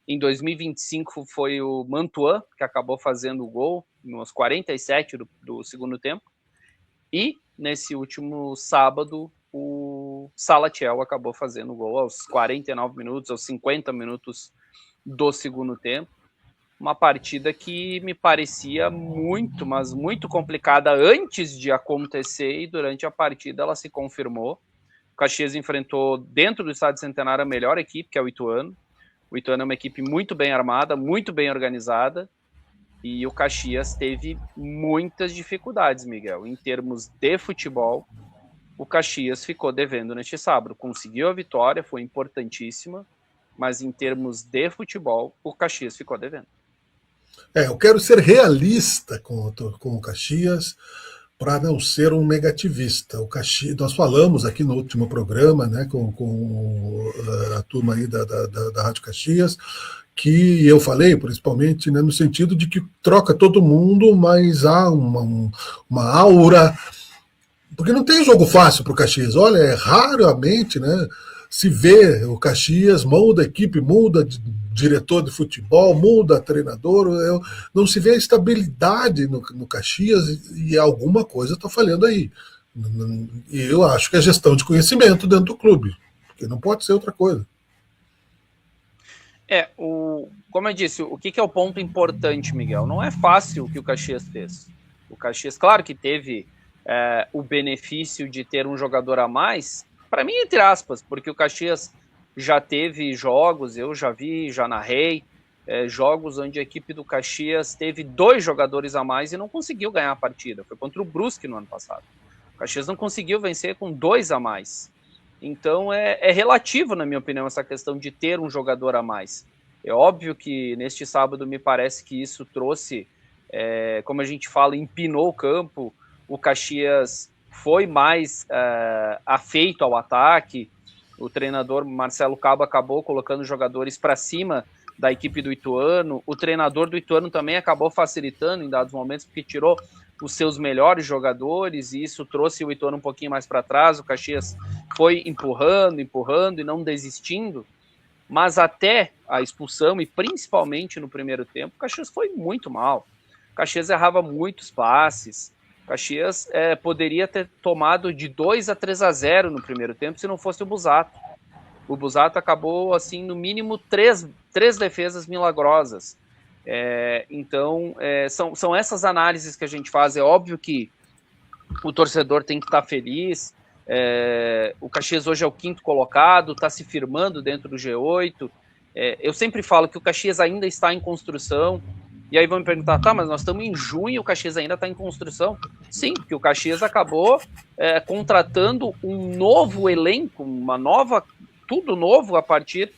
Em 2025 foi o Mantuan que acabou fazendo o gol nos 47 do segundo tempo, e nesse último sábado o Salatiel acabou fazendo o gol aos 49 minutos, aos 50 minutos do segundo tempo. Uma partida que me parecia muito, mas muito complicada antes de acontecer, e durante a partida ela se confirmou. O Caxias enfrentou, dentro do Estádio Centenário, a melhor equipe, que é o Ituano. O Ituano é uma equipe muito bem armada, muito bem organizada, e o Caxias teve muitas dificuldades, Miguel. Em termos de futebol, o Caxias ficou devendo neste sábado. Conseguiu a vitória, foi importantíssima, mas em termos de futebol, o Caxias ficou devendo. Eu quero ser realista com o Caxias, para não ser um negativista. O Caxias, nós falamos aqui no último programa, né, com a turma aí da Rádio Caxias, que eu falei, principalmente, né, no sentido de que troca todo mundo, mas há uma aura, porque não tem jogo fácil para o Caxias. Olha, raramente, né, se vê o Caxias, muda a equipe, muda diretor de futebol, muda treinador, não se vê a estabilidade no Caxias, e alguma coisa está falhando aí. E eu acho que é gestão de conhecimento dentro do clube, porque não pode ser outra coisa. Como eu disse, o que é o ponto importante, Miguel? Não é fácil o que o Caxias fez. O Caxias, claro que teve o benefício de ter um jogador a mais, para mim, entre aspas, porque o Caxias já teve jogos, eu já vi, já narrei, jogos onde a equipe do Caxias teve 2 jogadores a mais e não conseguiu ganhar a partida. Foi contra o Brusque no ano passado. O Caxias não conseguiu vencer com 2 a mais. Então é relativo, na minha opinião, essa questão de ter um jogador a mais. É óbvio que neste sábado me parece que isso trouxe, como a gente fala, empinou o campo. O Caxias foi mais afeito ao ataque. O treinador Marcelo Cabo acabou colocando jogadores para cima da equipe do Ituano. O treinador do Ituano também acabou facilitando em dados momentos, porque tirou os seus melhores jogadores, e isso trouxe o Ituano um pouquinho mais para trás. O Caxias foi empurrando e não desistindo. Mas até a expulsão, e principalmente no primeiro tempo, o Caxias foi muito mal. O Caxias errava muitos passes. O Caxias poderia ter tomado de 2 a 3 a 0 no primeiro tempo se não fosse o Busato. O Busato acabou, assim, no mínimo 3 defesas milagrosas. Então, são essas análises que a gente faz. É óbvio que o torcedor tem que estar feliz. O Caxias hoje é o 5º colocado, está se firmando dentro do G8. Eu sempre falo que o Caxias ainda está em construção. E aí vão me perguntar, mas nós estamos em junho e o Caxias ainda está em construção? Sim, porque o Caxias acabou contratando um novo elenco, tudo novo a partir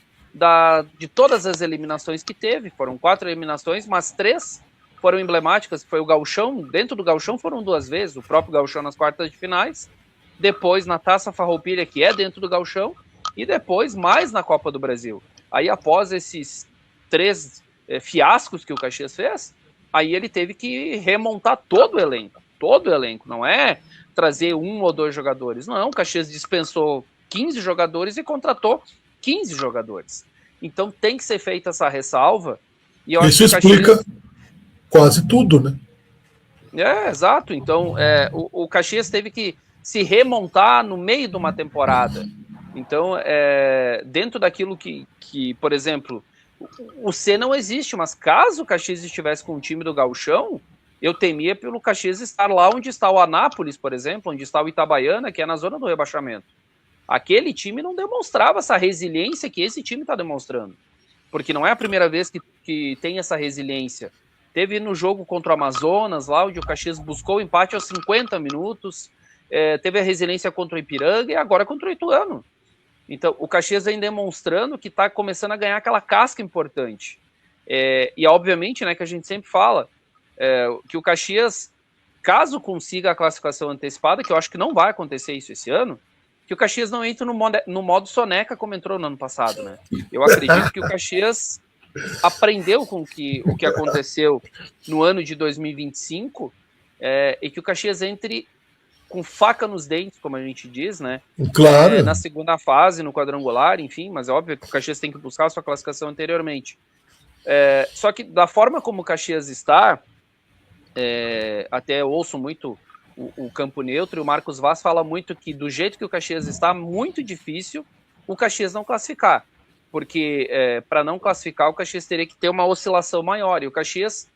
de todas as eliminações que teve. Foram 4 eliminações, mas 3 foram emblemáticas, que foi o Gauchão. Dentro do Gauchão foram 2 vezes, o próprio Gauchão nas quartas de finais, depois na Taça Farroupilha, que é dentro do Gauchão, e depois mais na Copa do Brasil. Aí após esses 3 fiascos que o Caxias fez, aí ele teve que remontar todo o elenco, não é trazer 1 ou 2 jogadores, não, o Caxias dispensou 15 jogadores e contratou 15 jogadores, então tem que ser feita essa ressalva, e eu isso acho que explica quase tudo, né? Exato, então o Caxias teve que se remontar no meio de uma temporada, então dentro daquilo que, por exemplo, o C não existe, mas caso o Caxias estivesse com o time do Gauchão, eu temia pelo Caxias estar lá onde está o Anápolis, por exemplo, onde está o Itabaiana, que é na zona do rebaixamento. Aquele time não demonstrava essa resiliência que esse time está demonstrando, porque não é a primeira vez que tem essa resiliência. Teve no jogo contra o Amazonas, lá onde o Caxias buscou o empate aos 50 minutos, teve a resiliência contra o Ipiranga e agora contra o Ituano. Então, o Caxias vem demonstrando que está começando a ganhar aquela casca importante. E, obviamente, né, que a gente sempre fala que o Caxias, caso consiga a classificação antecipada, que eu acho que não vai acontecer isso esse ano, que o Caxias não entre no modo soneca como entrou no ano passado, né? Eu acredito que o Caxias aprendeu com o que aconteceu no ano de 2025 e que o Caxias entre com faca nos dentes, como a gente diz, né? Claro. Na segunda fase, no quadrangular, enfim, mas é óbvio que o Caxias tem que buscar a sua classificação anteriormente. Só que da forma como o Caxias está, até eu ouço muito o Campo Neutro, e o Marcos Vaz fala muito que do jeito que o Caxias está, muito difícil o Caxias não classificar, porque para não classificar o Caxias teria que ter uma oscilação maior, e o Caxias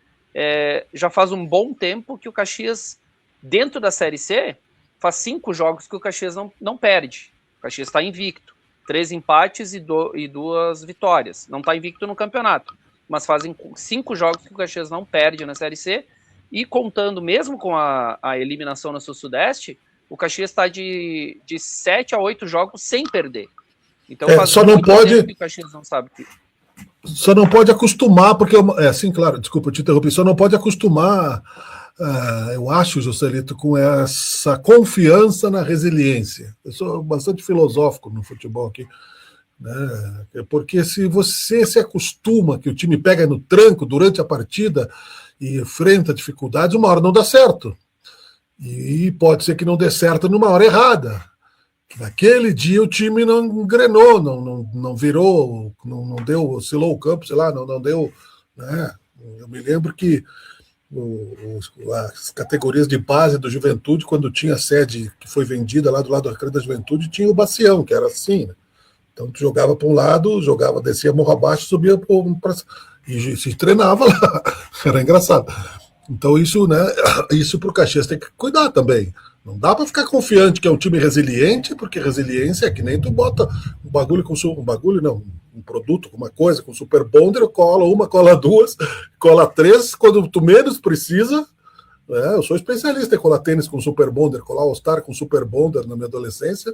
já faz um bom tempo que o Caxias, dentro da Série C, faz 5 jogos que o Caxias não perde. O Caxias está invicto, 3 empates e 2 vitórias, não está invicto no campeonato, mas fazem 5 jogos que o Caxias não perde na Série C, e contando mesmo com a eliminação na Sul-Sudeste, o Caxias está de 7 a 8 jogos sem perder. Então só não pode que o Caxias não sabe que... Só não pode acostumar, porque sim, claro, desculpa, eu te interrompi, só não pode acostumar, eu acho, Joselito, com essa confiança na resiliência. Eu sou bastante filosófico no futebol aqui, né? Porque se você se acostuma que o time pega no tranco durante a partida e enfrenta dificuldades, uma hora não dá certo. E pode ser que não dê certo numa hora errada. Naquele dia o time não engrenou, não virou, não deu, oscilou o campo, sei lá, não deu. Né? Eu me lembro que as categorias de base do Juventude, quando tinha a sede que foi vendida lá do lado da Cruz da Juventude, tinha o Bacião, que era assim, né? Então tu jogava para um lado, descia morro abaixo, subia para e se treinava lá. Era engraçado. Então isso, né? Isso para o Caxias tem que cuidar também. Não dá para ficar confiante que é um time resiliente, porque resiliência é que nem tu bota um bagulho com um produto, uma coisa com super bonder, cola uma, cola duas, cola 3, quando tu menos precisa. Né? Eu sou especialista em colar tênis com super bonder, colar All-Star com super bonder na minha adolescência.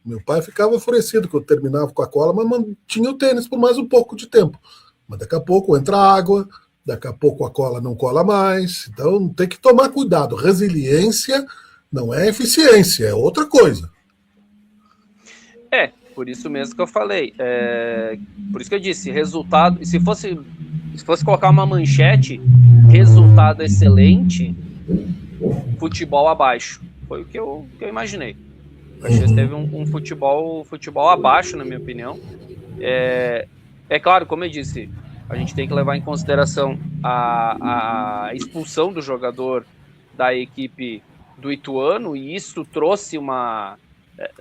Meu pai ficava enfurecido quando eu terminava com a cola, mas mantinha o tênis por mais um pouco de tempo. Mas daqui a pouco entra água, daqui a pouco a cola não cola mais. Então tem que tomar cuidado. Resiliência não é eficiência, é outra coisa. Por isso mesmo que eu falei. Por isso que eu disse, resultado... Se fosse colocar uma manchete, resultado excelente, futebol abaixo. Foi o que eu imaginei. O Caxias teve um futebol abaixo, na minha opinião. É claro, como eu disse, a gente tem que levar em consideração a expulsão do jogador da equipe do Ituano, e isso trouxe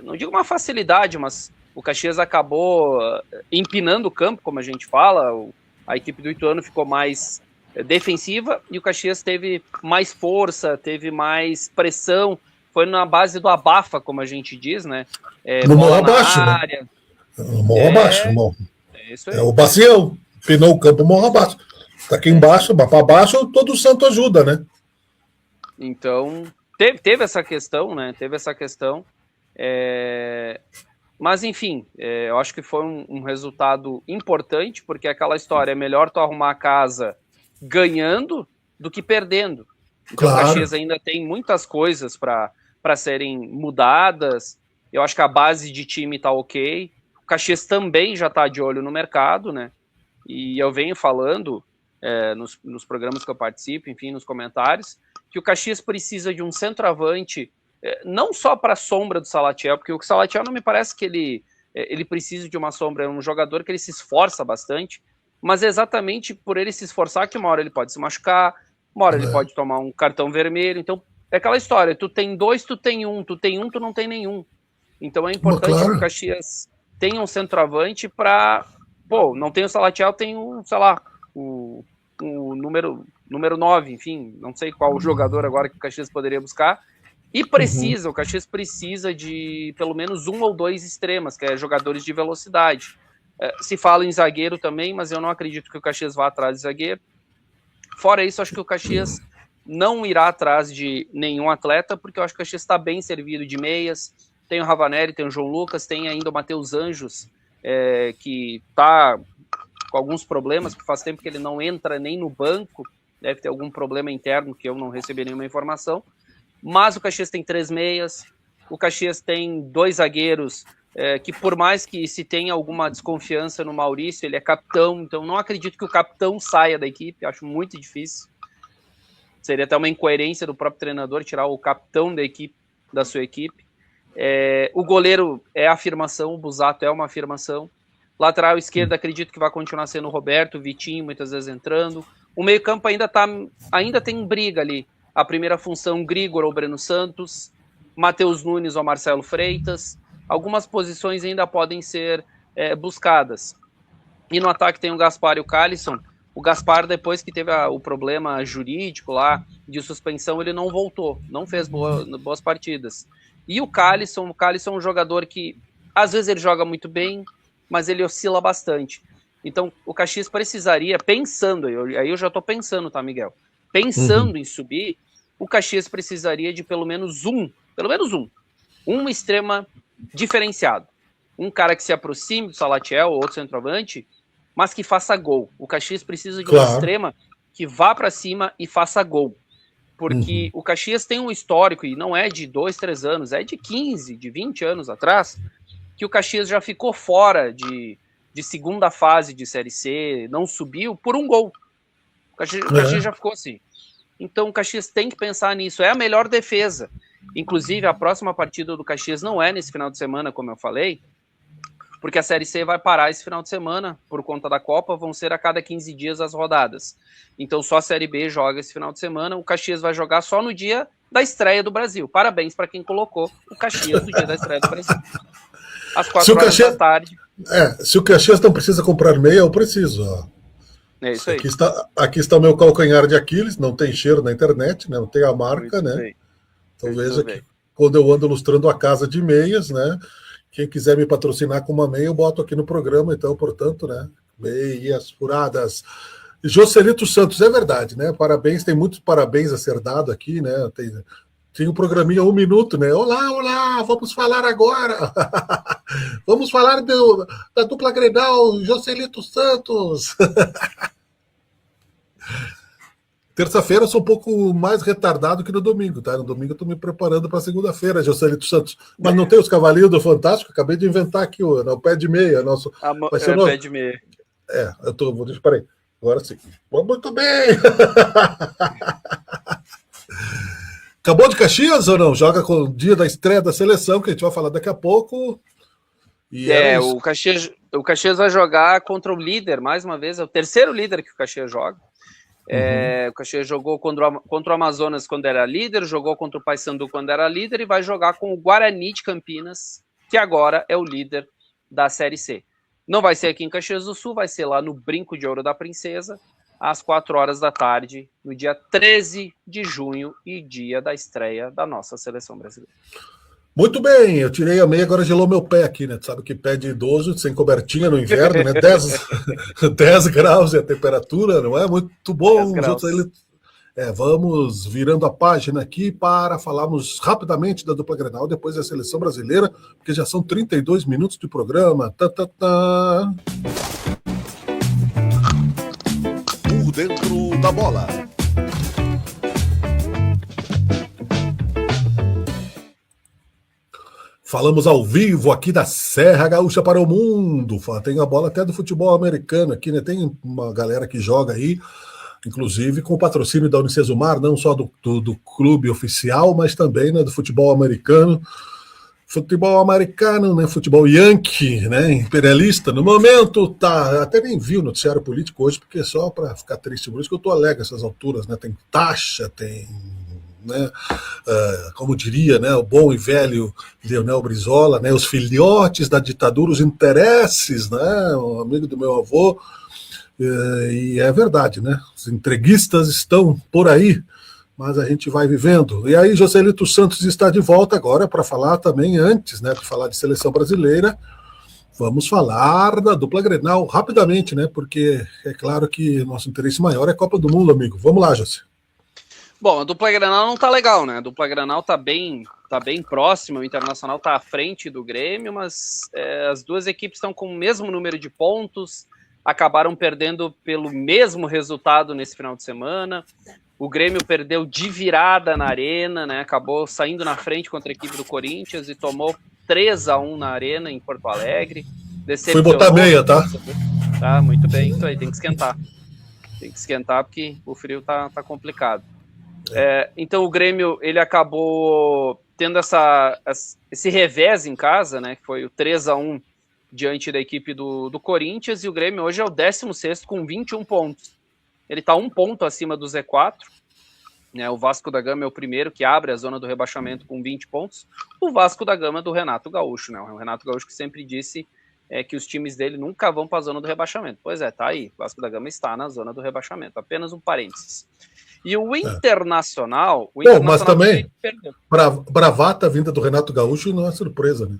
não digo uma facilidade, mas o Caxias acabou empinando o campo, como a gente fala. A equipe do Ituano ficou mais defensiva e o Caxias teve mais força, teve mais pressão, foi na base do abafa, como a gente diz, né? No morro abaixo, né? No morro abaixo, isso aí. É o Bacião, pinou o campo morro abaixo. Tá aqui embaixo, para baixo, todo santo ajuda, né? Então, teve essa questão, né? Mas, enfim, eu acho que foi um resultado importante, porque aquela história, é melhor tu arrumar a casa ganhando do que perdendo. Então, claro. O Caxias ainda tem muitas coisas para serem mudadas. Eu acho que a base de time tá ok. O Caxias também já tá de olho no mercado, né? E eu venho falando nos programas que eu participo, enfim, nos comentários, que o Caxias precisa de um centroavante, não só para a sombra do Salatiel, porque o Salatiel não me parece que ele precisa de uma sombra, é um jogador que ele se esforça bastante, mas é exatamente por ele se esforçar que uma hora ele pode se machucar, uma hora ele pode tomar um cartão vermelho. Então é aquela história, tu tem 2, tu tem um, tu não tem nenhum. Então é importante que o Caxias tenha um centroavante para, não tem o Salatiel, tem o, sei lá, o número 9, enfim, não sei qual o jogador agora que o Caxias poderia buscar. E o Caxias precisa de pelo menos 1 ou 2 extremas, que é jogadores de velocidade. Se fala em zagueiro também, mas eu não acredito que o Caxias vá atrás de zagueiro. Fora isso, acho que o Caxias não irá atrás de nenhum atleta, porque eu acho que o Caxias está bem servido de meias. Tem o Ravanelli, tem o João Lucas, tem ainda o Matheus Anjos, que está com alguns problemas, porque faz tempo que ele não entra nem no banco, deve ter algum problema interno que eu não recebi nenhuma informação. Mas o Caxias tem 3 meias, o Caxias tem 2 zagueiros que por mais que se tenha alguma desconfiança no Maurício, ele é capitão, então não acredito que o capitão saia da equipe, acho muito difícil. Seria até uma incoerência do próprio treinador tirar o capitão da sua equipe. O goleiro é afirmação, o Busato é uma afirmação. Lateral esquerdo, acredito que vai continuar sendo o Roberto, o Vitinho, muitas vezes entrando. O meio-campo ainda tem briga ali. A primeira função, Grigor ou Breno Santos, Matheus Nunes ou Marcelo Freitas. Algumas posições ainda podem ser buscadas. E no ataque tem o Gaspar e o Calisson. O Gaspar, depois que teve o problema jurídico lá, de suspensão, ele não voltou, não fez boas partidas. E o Calisson é um jogador que, às vezes ele joga muito bem, mas ele oscila bastante. Então, o Caxias precisaria, aí eu já estou pensando, tá, Miguel? Pensando em subir, o Caxias precisaria de pelo menos um extrema diferenciado. Um cara que se aproxime do Salatiel, ou outro centroavante, mas que faça gol. O Caxias precisa de uma extrema que vá para cima e faça gol. Porque o Caxias tem um histórico, e não é de 2, 3 anos, é de 15, de 20 anos atrás, que o Caxias já ficou fora de segunda fase de Série C, não subiu por um gol. O Caxias já ficou assim. Então o Caxias tem que pensar nisso. É a melhor defesa. Inclusive, a próxima partida do Caxias não é nesse final de semana, como eu falei, porque a Série C vai parar esse final de semana, por conta da Copa, vão ser a cada 15 dias as rodadas. Então só a Série B joga esse final de semana, o Caxias vai jogar só no dia da estreia do Brasil. Parabéns para quem colocou o Caxias no dia da estreia do Brasil. Às 4 horas da tarde. Se o Caxias não precisa comprar meia, eu preciso. Ó. É isso aí. Aqui está o meu calcanhar de Aquiles, não tem cheiro na internet, né? Não tem a marca, muito né? Bem. Então veja que quando eu ando ilustrando a casa de meias, né? Quem quiser me patrocinar com uma meia, eu boto aqui no programa, então, portanto, né? Meias furadas. Joselito Santos, é verdade, né? Parabéns, tem muitos parabéns a ser dado aqui, né? Tem um programinha 1 minuto, né? Olá, vamos falar agora. Vamos falar da dupla Grenal, Joselito Santos. Terça-feira eu sou um pouco mais retardado que no domingo, tá? No domingo eu tô me preparando para segunda-feira, Joselito Santos. Mas não tem os cavalinhos do Fantástico? Acabei de inventar aqui o pé de meia. Vai ser pé de meia. eu tô... Peraí, agora sim. Muito bem! Acabou de Caxias ou não? Joga com o dia da estreia da seleção, que a gente vai falar daqui a pouco. O Caxias vai jogar contra o líder, mais uma vez. É o terceiro líder que o Caxias joga. O Caxias jogou contra o Amazonas quando era líder, jogou contra o Paysandu quando era líder e vai jogar com o Guarani de Campinas, que agora é o líder da Série C. Não vai ser aqui em Caxias do Sul, vai ser lá no Brinco de Ouro da Princesa, às 4 horas da tarde, no dia 13 de junho e dia da estreia da nossa seleção brasileira. Muito bem, eu tirei a meia, agora gelou meu pé aqui, né? Tu sabe que pé de idoso, sem cobertinha no inverno, né? 10 graus é a temperatura, não é? Muito bom. Vamos virando a página aqui para falarmos rapidamente da dupla Grenal, depois da seleção brasileira, porque já são 32 minutos de programa. Por dentro da bola. Falamos ao vivo aqui da Serra Gaúcha para o mundo. Tem a bola até do futebol americano aqui, né? Tem uma galera que joga aí, inclusive com o patrocínio da Unicesumar, não só do clube oficial, mas também, né, do futebol americano. Futebol americano, né? Futebol yankee, né? Imperialista. No momento, tá. Até nem vi o noticiário político hoje, porque é só para ficar triste. Por isso que eu tô alegre essas alturas, né? Tem taxa, tem. Né, como diria, né, o bom e velho Leonel Brizola, né, os filhotes da ditadura, os interesses, né, um amigo do meu avô, e é verdade, né, os entreguistas estão por aí, mas a gente vai vivendo. E aí Joselito Santos está de volta agora para falar também, antes, né, de falar de seleção brasileira, vamos falar da dupla Grenal rapidamente, né, porque é claro que nosso interesse maior é a Copa do Mundo, amigo. Vamos lá, José. Bom, a dupla Grenal não tá legal, né? A dupla Grenal tá bem próxima, o Internacional tá à frente do Grêmio, mas as duas equipes estão com o mesmo número de pontos, acabaram perdendo pelo mesmo resultado nesse final de semana. O Grêmio perdeu de virada na Arena, né? Acabou saindo na frente contra a equipe do Corinthians e tomou 3-1 na Arena, em Porto Alegre. Fui botar meia, tá? Tá, muito bem, isso aí, tem que esquentar. Tem que esquentar porque o frio tá complicado. Então o Grêmio, ele acabou tendo esse revés em casa, né, que foi o 3-1 diante da equipe do Corinthians, e o Grêmio hoje é o 16º com 21 pontos. Ele está 1 ponto acima do Z4, né, o Vasco da Gama é o primeiro que abre a zona do rebaixamento com 20 pontos, o Vasco da Gama do Renato Gaúcho, né, o Renato Gaúcho que sempre disse que os times dele nunca vão para a zona do rebaixamento. Pois é, tá aí, o Vasco da Gama está na zona do rebaixamento, apenas um parênteses. E o Internacional... mas também, bravata vinda do Renato Gaúcho não é surpresa, né?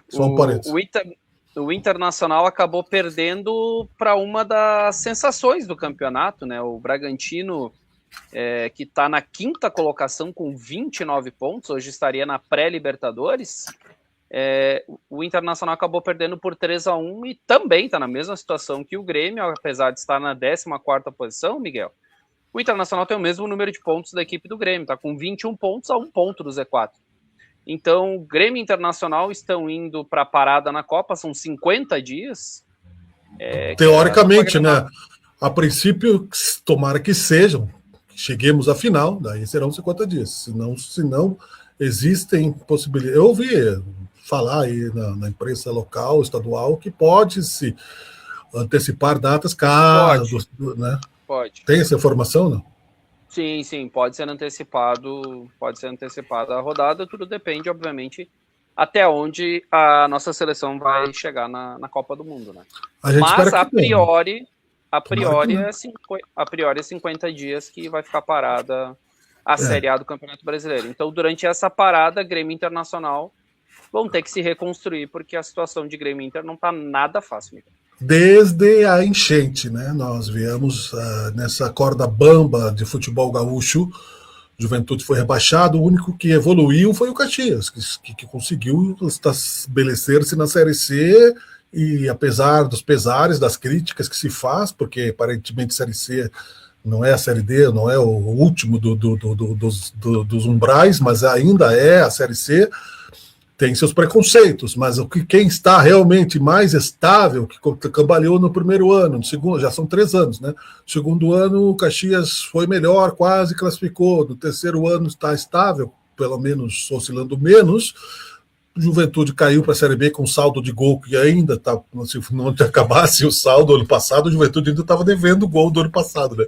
Só um parênteses. O Internacional acabou perdendo para uma das sensações do campeonato, né? O Bragantino, que está na 5ª colocação com 29 pontos, hoje estaria na pré-Libertadores. O Internacional acabou perdendo por 3-1 e também está na mesma situação que o Grêmio, apesar de estar na 14ª posição, Miguel. O Internacional tem o mesmo número de pontos da equipe do Grêmio, está com 21 pontos a 1 ponto do Z4. Então, Grêmio e Internacional estão indo para a parada na Copa, são 50 dias. Teoricamente, né? A princípio, tomara que sejam, cheguemos à final, daí serão 50 dias. Senão existem possibilidades. Eu ouvi falar aí na imprensa local, estadual, que pode se antecipar datas caso, né? Pode. Tem essa informação, não? Sim, pode ser antecipado a rodada, tudo depende, obviamente, até onde a nossa seleção vai chegar na Copa do Mundo, né? Mas a priori é 50 dias que vai ficar parada a Série A do Campeonato Brasileiro. Então, durante essa parada, Grêmio Internacional vão ter que se reconstruir, porque a situação de Grêmio Inter não está nada fácil, Miguel. Desde a enchente, né? Nós viemos nessa corda bamba de futebol gaúcho, Juventude foi rebaixado, o único que evoluiu foi o Caxias, que conseguiu estabelecer-se na Série C, e apesar dos pesares, das críticas que se faz, porque aparentemente a Série C não é a Série D, não é o último dos umbrais, mas ainda é a Série C, tem seus preconceitos, mas quem está realmente mais estável, que cambaleou no primeiro ano, no segundo, já são 3 anos, né? No segundo ano, o Caxias foi melhor, quase classificou. No terceiro ano está estável, pelo menos oscilando menos. Juventude caiu para a Série B com saldo de gol que ainda está, se não acabasse o saldo do ano passado, o Juventude ainda estava devendo o gol do ano passado, né?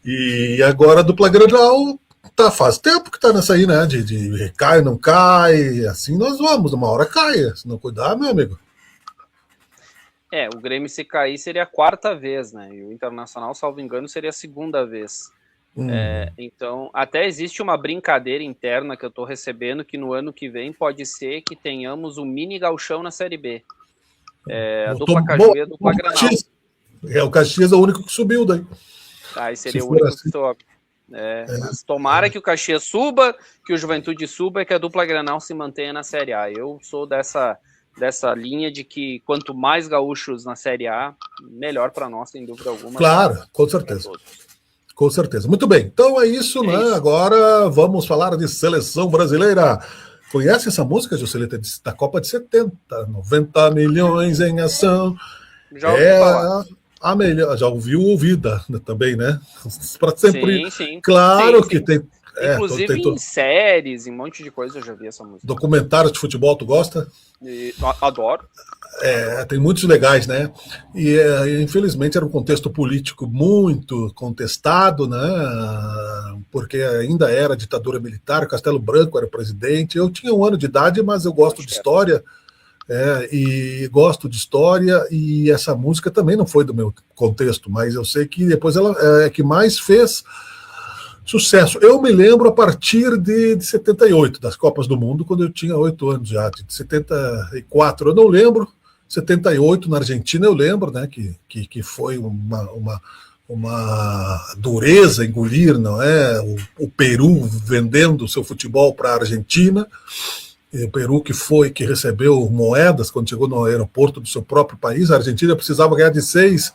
E agora a dupla Grenal faz tempo que tá nessa aí, né? De cai, não cai, assim nós vamos, uma hora cai, se não cuidar, meu amigo. O Grêmio se cair seria a 4ª vez, né? E o Internacional, salvo engano, seria a 2ª vez. Então, até existe uma brincadeira interna que eu tô recebendo, que no ano que vem pode ser que tenhamos um mini gauchão na Série B. A dupla Caju e a dupla Granal. O Caxias é o único que subiu daí. Aí seria o único que sobe. Mas tomara que o Caxias suba, que o Juventude suba e que a dupla Grenal se mantenha na Série A. Eu sou dessa linha de que quanto mais gaúchos na Série A, melhor para nós, sem dúvida alguma. Claro, com certeza. Com certeza. Muito bem, então é isso, né? Isso. Agora vamos falar de seleção brasileira. Conhece essa música, Joselita, da Copa de 70? 90 milhões em ação. Já ouvi falar. A melhor, já ouviu ouvida também, né? Para sempre. Sim. Claro sim. Que tem. Inclusive em séries, em um monte de coisa eu já vi essa música. Documentário de futebol, tu gosta? Adoro. Tem muitos legais, né? E infelizmente era um contexto político muito contestado, né? Porque ainda era ditadura militar, Castelo Branco era presidente. Eu tinha 1 ano de idade, mas eu gosto de história. E gosto de história, e essa música também não foi do meu contexto, mas eu sei que depois ela é que mais fez sucesso. Eu me lembro a partir de 78, das Copas do Mundo, quando eu tinha 8 anos já, de 74 eu não lembro, 78 na Argentina eu lembro, né, que foi uma dureza engolir, não é? O Peru vendendo seu futebol para a Argentina. O Peru que recebeu moedas quando chegou no aeroporto do seu próprio país. A Argentina precisava ganhar de 6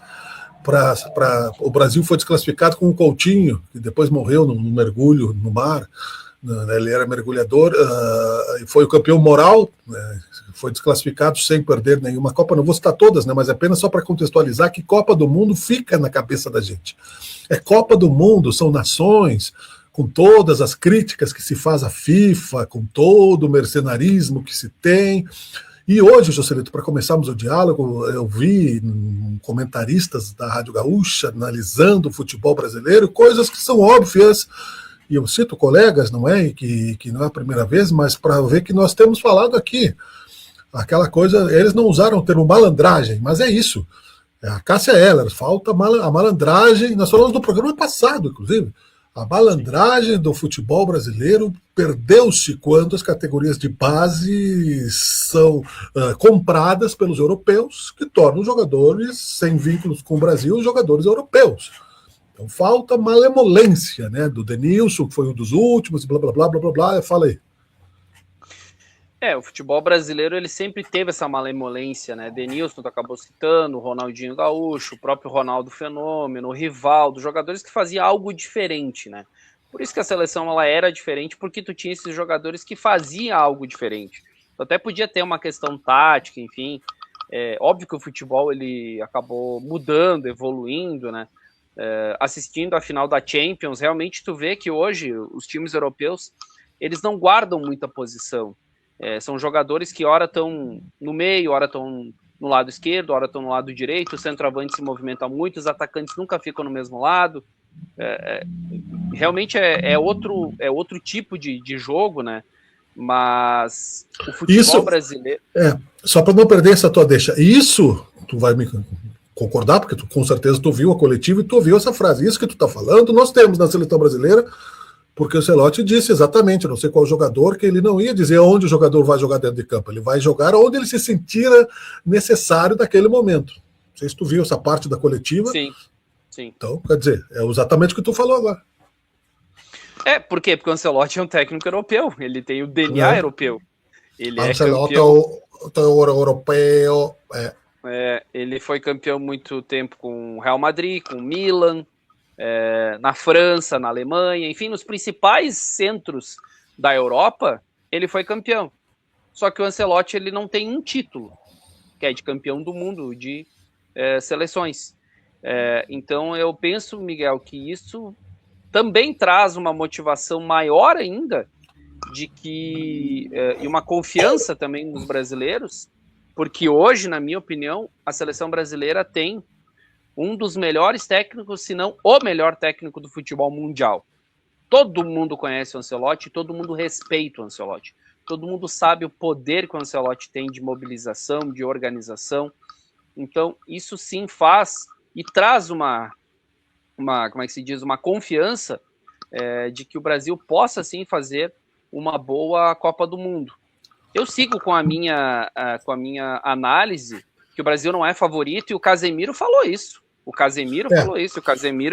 o Brasil foi desclassificado com o Coutinho, que depois morreu num mergulho no mar. Ele era mergulhador e foi o campeão moral, foi desclassificado sem perder nenhuma Copa. Não vou citar todas, né, mas apenas só para contextualizar que Copa do Mundo fica na cabeça da gente. É Copa do Mundo, são nações, com todas as críticas que se faz à FIFA, com todo o mercenarismo que se tem. E hoje, Joselito, para começarmos o diálogo, eu vi comentaristas da Rádio Gaúcha analisando o futebol brasileiro, coisas que são óbvias, e eu cito colegas, não é? Que não é a primeira vez, mas para ver que nós temos falado aqui. Aquela coisa, eles não usaram o termo malandragem, mas é isso. É a Cássia Eller, falta a malandragem, nós falamos do programa passado, inclusive. A malandragem do futebol brasileiro perdeu-se quando as categorias de base são compradas pelos europeus, que tornam os jogadores sem vínculos com o Brasil jogadores europeus. Então falta malemolência, né, do Denilson, que foi um dos últimos, blá, blá, blá, blá, blá, blá, fala aí. O futebol brasileiro ele sempre teve essa malemolência, né? Denilson, tu acabou citando, o Ronaldinho Gaúcho, o próprio Ronaldo Fenômeno, o Rivaldo, jogadores que faziam algo diferente, né? Por isso que a seleção ela era diferente, porque tu tinha esses jogadores que faziam algo diferente. Tu até podia ter uma questão tática, enfim. Óbvio que o futebol ele acabou mudando, evoluindo, né? Assistindo a final da Champions, realmente tu vê que hoje os times europeus eles não guardam muita posição. São jogadores que ora estão no meio, ora estão no lado esquerdo, ora estão no lado direito, o centroavante se movimenta muito, os atacantes nunca ficam no mesmo lado. Realmente é outro tipo de jogo, né? Mas o futebol brasileiro... Só para não perder essa tua deixa, isso tu vai me concordar, porque com certeza tu viu a coletiva e tu ouviu essa frase, isso que tu tá falando, nós temos na seleção brasileira. Porque o Ancelotti disse exatamente, não sei qual jogador, que ele não ia dizer onde o jogador vai jogar dentro de campo, ele vai jogar onde ele se sentir necessário naquele momento. Não sei se tu viu essa parte da coletiva. Sim. Então, quer dizer, é exatamente o que tu falou agora. Por quê? Porque o Ancelotti é um técnico europeu, ele tem o DNA europeu. Ele Ancelotti é campeão... europeu. Ele foi campeão muito tempo com o Real Madrid, com o Milan, na França, na Alemanha, enfim, nos principais centros da Europa, ele foi campeão. Só que o Ancelotti ele não tem um título, que é de campeão do mundo de seleções. Então eu penso, Miguel, que isso também traz uma motivação maior ainda e uma confiança também nos brasileiros, porque hoje, na minha opinião, a seleção brasileira tem um dos melhores técnicos, se não o melhor técnico do futebol mundial. Todo mundo conhece o Ancelotti, todo mundo respeita o Ancelotti. Todo mundo sabe o poder que o Ancelotti tem de mobilização, de organização. Então, isso sim faz e traz uma como é que se diz, uma confiança de que o Brasil possa sim fazer uma boa Copa do Mundo. Eu sigo com a minha análise que o Brasil não é favorito e o Casemiro falou isso. O Casemiro,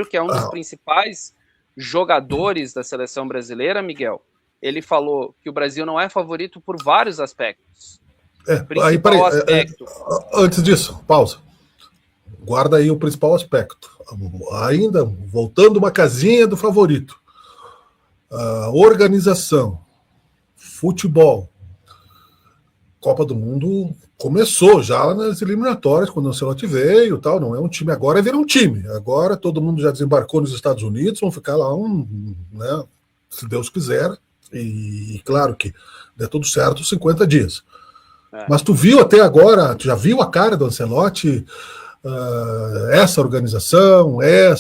que é um dos principais jogadores da seleção brasileira, Miguel, ele falou que o Brasil não é favorito por vários aspectos. Antes disso, pausa. Guarda aí o principal aspecto. Ainda, voltando uma casinha do favorito. Organização, futebol, Copa do Mundo começou já nas eliminatórias, quando o Ancelotti veio, tal, não é um time, agora vira um time. Agora todo mundo já desembarcou nos Estados Unidos, vão ficar lá né, se Deus quiser, e claro que der tudo certo 50 dias. Mas tu viu até agora, tu já viu a cara do Ancelotti, essa organização, eu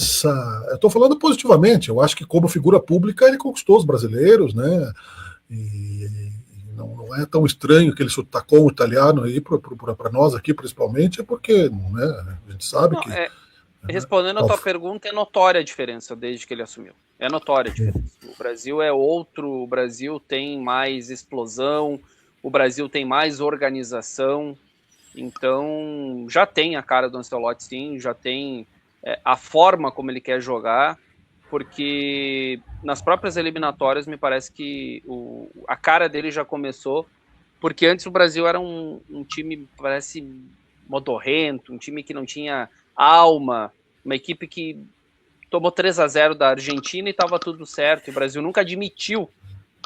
estou falando positivamente, eu acho que como figura pública ele conquistou os brasileiros, né, e não é tão estranho que ele sotaque o italiano aí para nós aqui, principalmente, é porque, né, a gente sabe que... Respondendo a tua pergunta, é notória a diferença desde que ele assumiu. É notória a diferença. O Brasil é outro, o Brasil tem mais explosão, o Brasil tem mais organização, então já tem a cara do Ancelotti, sim, já tem a forma como ele quer jogar, porque nas próprias eliminatórias me parece que a cara dele já começou, porque antes o Brasil era um time, parece, modorrento, um time que não tinha alma, uma equipe que tomou 3-0 da Argentina e estava tudo certo, e o Brasil nunca admitiu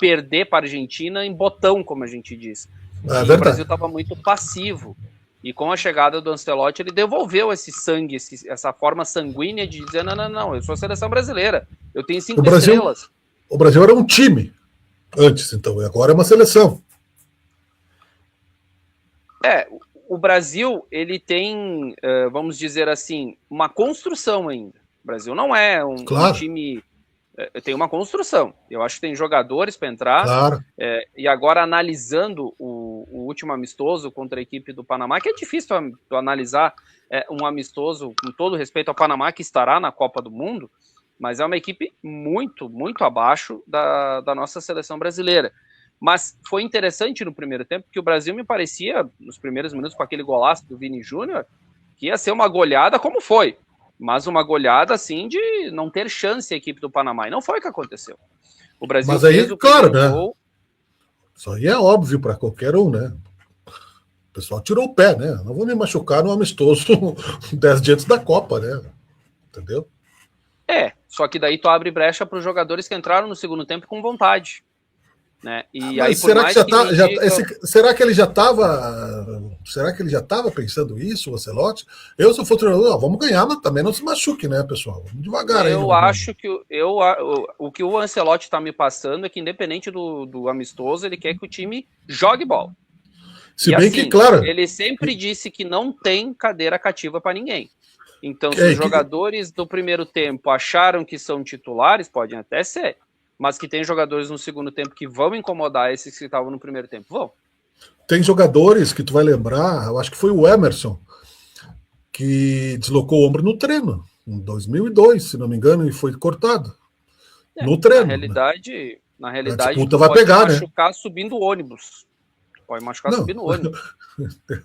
perder para a Argentina em botão, como a gente diz. É O verdade. Brasil estava muito passivo. E com a chegada do Ancelotti, ele devolveu esse sangue, essa forma sanguínea de dizer, não, eu sou a seleção brasileira, eu tenho 5 estrelas. O Brasil era um time antes, então, e agora é uma seleção. O Brasil, ele tem, vamos dizer assim, uma construção ainda. O Brasil não é um time... Tem uma construção. Eu acho que tem jogadores para entrar. Claro. E agora, analisando o último amistoso contra a equipe do Panamá, que é difícil tu analisar um amistoso, com todo respeito ao Panamá, que estará na Copa do Mundo, mas é uma equipe muito, muito abaixo da nossa seleção brasileira. Mas foi interessante no primeiro tempo, porque o Brasil me parecia, nos primeiros minutos, com aquele golaço do Vini Júnior, que ia ser uma goleada como foi. Mas uma goleada, assim, de não ter chance a equipe do Panamá. E não foi o que aconteceu. O Brasil Mas aí, fez o claro, primeiro né? gol. Isso aí é óbvio para qualquer um, né? O pessoal tirou o pé, né? Não vou me machucar no amistoso 10 dias antes da Copa, né? Entendeu? Só que daí tu abre brecha para os jogadores que entraram no segundo tempo com vontade. Né? E aí, será que ele já estava pensando isso, o Ancelotti? Eu, se eu for treinador, vamos ganhar, mas também não se machuque, né, pessoal? Vamos devagar aí. Eu acho que o que o Ancelotti está me passando é que, independente do amistoso, ele quer que o time jogue bola. Se bem que, claro... Ele sempre disse que não tem cadeira cativa para ninguém. Então, se os jogadores do primeiro tempo acharam que são titulares, podem até ser. Mas que tem jogadores no segundo tempo que vão incomodar esses que estavam no primeiro tempo. Vão. Tem jogadores que tu vai lembrar, eu acho que foi o Emerson, que deslocou o ombro no treino, em 2002, se não me engano, e foi cortado. No treino. Na realidade, tu vai pode pegar, machucar, né? Subindo o ônibus. Pode machucar subindo o ônibus.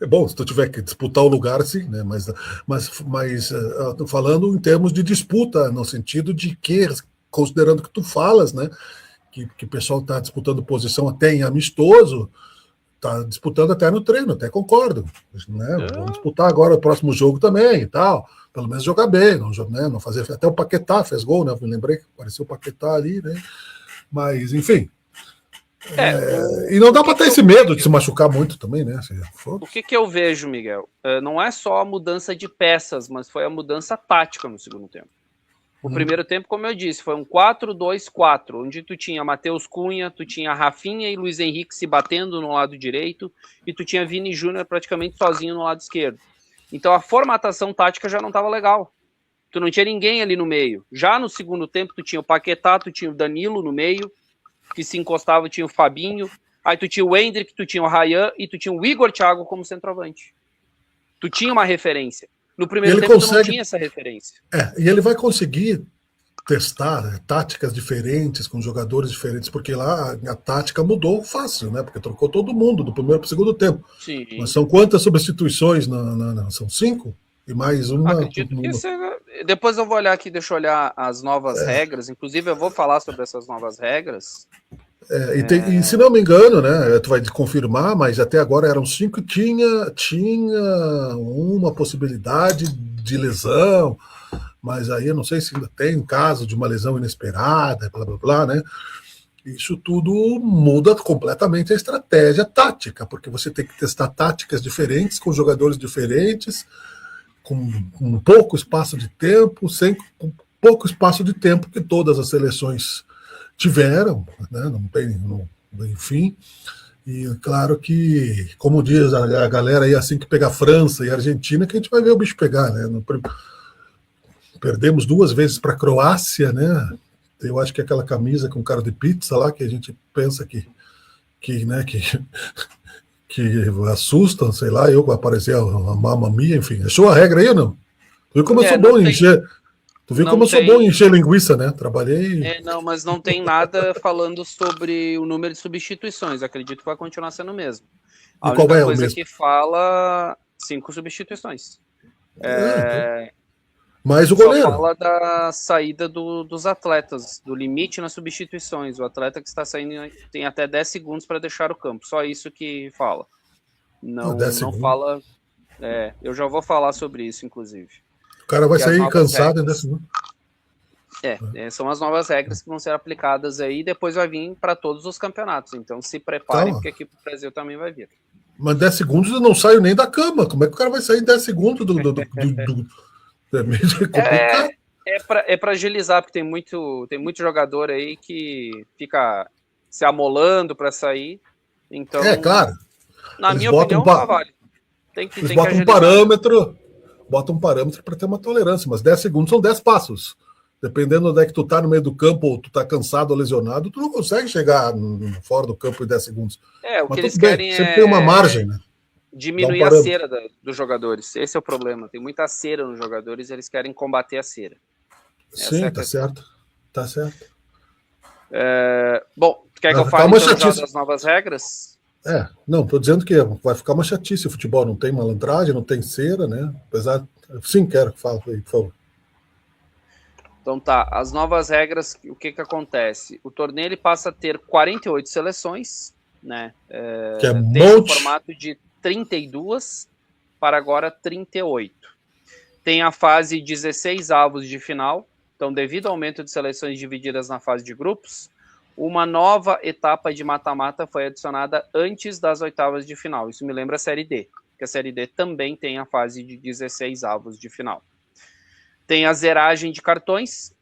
É bom, se tu tiver que disputar o lugar, sim, né? Mas tô falando em termos de disputa, no sentido de que, considerando que tu falas, né? Que o pessoal está disputando posição até em amistoso, está disputando até no treino, até concordo. Né? Vamos disputar agora o próximo jogo também e tal. Pelo menos jogar bem, não fazer. Até o Paquetá fez gol, né? Eu lembrei que apareceu o Paquetá ali, né? Mas, enfim. E não dá para ter esse medo de se machucar muito também, né? O que eu vejo, Miguel? Não é só a mudança de peças, mas foi a mudança tática no segundo tempo. O primeiro tempo, como eu disse, foi um 4-2-4, onde tu tinha Matheus Cunha, tu tinha Rafinha e Luiz Henrique se batendo no lado direito, e tu tinha Vini Júnior praticamente sozinho no lado esquerdo. Então a formatação tática já não estava legal. Tu não tinha ninguém ali no meio. Já no segundo tempo, tu tinha o Paquetá, tu tinha o Danilo no meio, que se encostava, tinha o Fabinho, aí tu tinha o Endrick, tu tinha o Ryan e tu tinha o Igor Thiago como centroavante. Tu tinha uma referência. No primeiro tempo tu não tinha essa referência. E ele vai conseguir testar táticas diferentes com jogadores diferentes, porque lá a tática mudou fácil, né? Porque trocou todo mundo do primeiro para o segundo tempo. Sim. Mas são quantas substituições? São 5? E mais uma... Acredito que depois eu vou olhar aqui, deixa eu olhar as novas regras. Inclusive eu vou falar sobre essas novas regras. E se não me engano, né, tu vai confirmar, mas até agora eram 5 e tinha uma possibilidade de lesão, mas aí eu não sei se ainda tem um caso de uma lesão inesperada, blá blá blá, né? Isso tudo muda completamente a estratégia tática, porque você tem que testar táticas diferentes, com jogadores diferentes, com pouco espaço de tempo, com pouco espaço de tempo que todas as seleções tiveram, né? Enfim, e claro que, como diz a galera aí, assim que pegar França e Argentina, que a gente vai ver o bicho pegar, né? Perdemos 2 vezes para a Croácia, né? Eu acho que aquela camisa com cara de pizza lá, que a gente pensa que assustam, sei lá, eu aparecer a Mamma Mia, enfim. Achou a regra aí ou não? Tu viu como eu sou bom em encher? Tu viu como eu sou bom em encher linguiça, né? Trabalhei... Não, mas não tem nada falando sobre o número de substituições. Acredito que vai continuar sendo o mesmo. A única coisa que fala 5 substituições. Mas o goleiro. Só fala da saída dos atletas, do limite nas substituições. O atleta que está saindo tem até 10 segundos para deixar o campo. Só isso que fala. Não fala... eu já vou falar sobre isso, inclusive. O cara vai sair cansado em 10 segundos. São as novas regras que vão ser aplicadas aí, depois vai vir para todos os campeonatos. Então se preparem, porque aqui pro Brasil também vai vir. Mas 10 segundos eu não saio nem da cama. Como é que o cara vai sair em 10 segundos do... É meio complicado. É para agilizar, porque tem muito jogador aí que fica se amolando para sair. Então, claro. Na minha opinião, tá válido. Tem que botam um parâmetro para ter uma tolerância, mas 10 segundos são 10 passos. Dependendo onde é que tu tá no meio do campo, ou tu tá cansado ou lesionado, tu não consegue chegar fora do campo em 10 segundos. O que eles querem sempre tem uma margem, né? Diminuir a cera dos jogadores. Esse é o problema. Tem muita cera nos jogadores, eles querem combater a cera. Sim, tá certo. Tá certo. Bom, tu quer que eu fale então, das novas regras? Não, tô dizendo que vai ficar uma chatice o futebol. Não tem malandragem, não tem cera, né? Apesar... Sim, quero que fale aí, por favor. Então tá, as novas regras, o que acontece? O torneio ele passa a ter 48 seleções, né? Que é tem um formato de 32 para agora 38. Tem a fase 16 avos de final. Então, devido ao aumento de seleções divididas na fase de grupos, uma nova etapa de mata-mata foi adicionada antes das oitavas de final. Isso me lembra a Série D, porque a Série D também tem a fase de 16 avos de final. Tem a zeragem de cartões.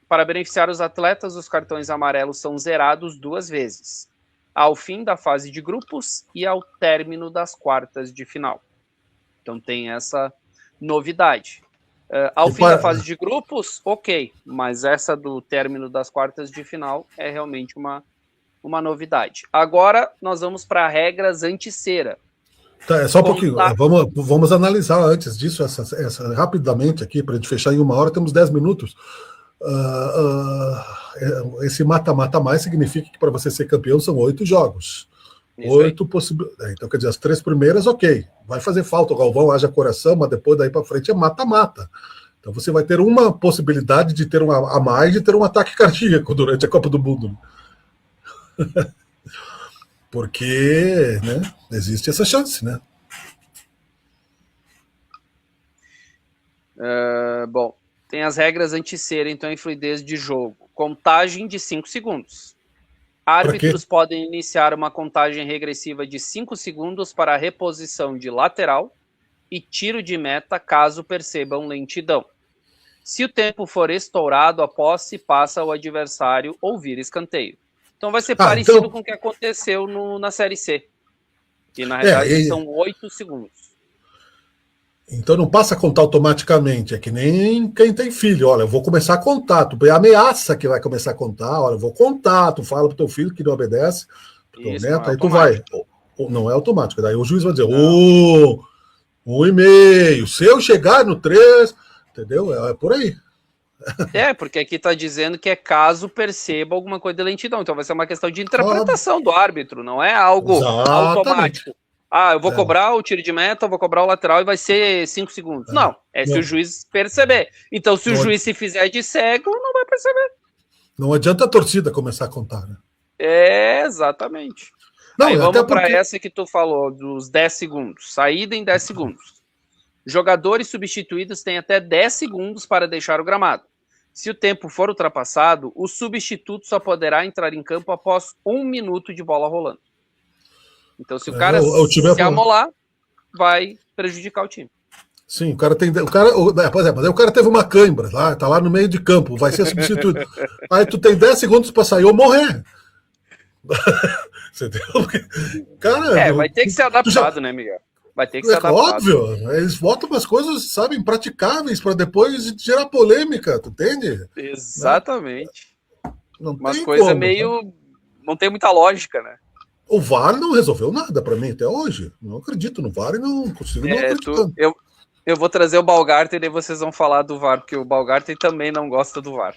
Para beneficiar os atletas, os cartões amarelos são zerados 2 vezes, ao fim da fase de grupos e ao término das quartas de final. Então tem essa novidade. Ao fim da fase de grupos, ok, mas essa do término das quartas de final é realmente uma novidade. Agora nós vamos para regras anti-cera. Tá, só um pouquinho. Vamos analisar antes disso, essa rapidamente aqui, para a gente fechar em 1 hora, temos 10 minutos. Esse mata-mata mais significa que para você ser campeão são 8 jogos. 8 possibilidades. Então, quer dizer, as 3 primeiras, ok. Vai fazer falta o Galvão, haja coração, mas depois daí para frente é mata-mata. Então você vai ter uma possibilidade de ter a mais de ter um ataque cardíaco durante a Copa do Mundo. Porque, né, existe essa chance, né? Bom, tem as regras anti-cera, então, em fluidez de jogo. Contagem de 5 segundos. Árbitros podem iniciar uma contagem regressiva de 5 segundos para a reposição de lateral e tiro de meta caso percebam lentidão. Se o tempo for estourado, a posse passa ao adversário ou vira escanteio. Então vai ser parecido com o que aconteceu na Série C. Que na realidade são 8 segundos. Então não passa a contar automaticamente. É que nem quem tem filho. Olha, eu vou começar a contar. Tu ameaça que vai começar a contar. Olha, eu vou contar. Tu fala pro teu filho que não obedece. Pro teu neto, aí tu vai. Não é automático. Daí o juiz vai dizer, 1,5. Se eu chegar no 3, entendeu? É por aí. Porque aqui está dizendo que é caso perceba alguma coisa de lentidão. Então vai ser uma questão de interpretação do árbitro, não é algo automático. Eu vou cobrar o tiro de meta, eu vou cobrar o lateral e vai ser 5 segundos. Não, se o juiz perceber. Então, se o juiz se fizer de cego, não vai perceber. Não adianta a torcida começar a contar, né? Exatamente. Não, aí vamos para essa que tu falou, dos 10 segundos. Saída em 10 segundos. Jogadores substituídos têm até 10 segundos para deixar o gramado. Se o tempo for ultrapassado, o substituto só poderá entrar em campo após 1 minuto de bola rolando. Então, se o cara se amolar, vai prejudicar o time. Sim, o cara tem. Mas aí o cara teve uma cãibra, tá lá no meio de campo, vai ser substituído. Aí tu tem 10 segundos para sair ou morrer. Você entendeu? Cara, vai ter que ser adaptado, né, Miguel? Vai ter que ser adaptado. Óbvio, eles botam umas coisas, sabe, impraticáveis para depois gerar polêmica, tu entende? Exatamente. Não umas coisas meio. Não tem muita lógica, né? O VAR não resolveu nada para mim até hoje. Não acredito no VAR e não consigo não acreditar. Eu vou trazer o Baumgarten e vocês vão falar do VAR, porque o Baumgarten também não gosta do VAR.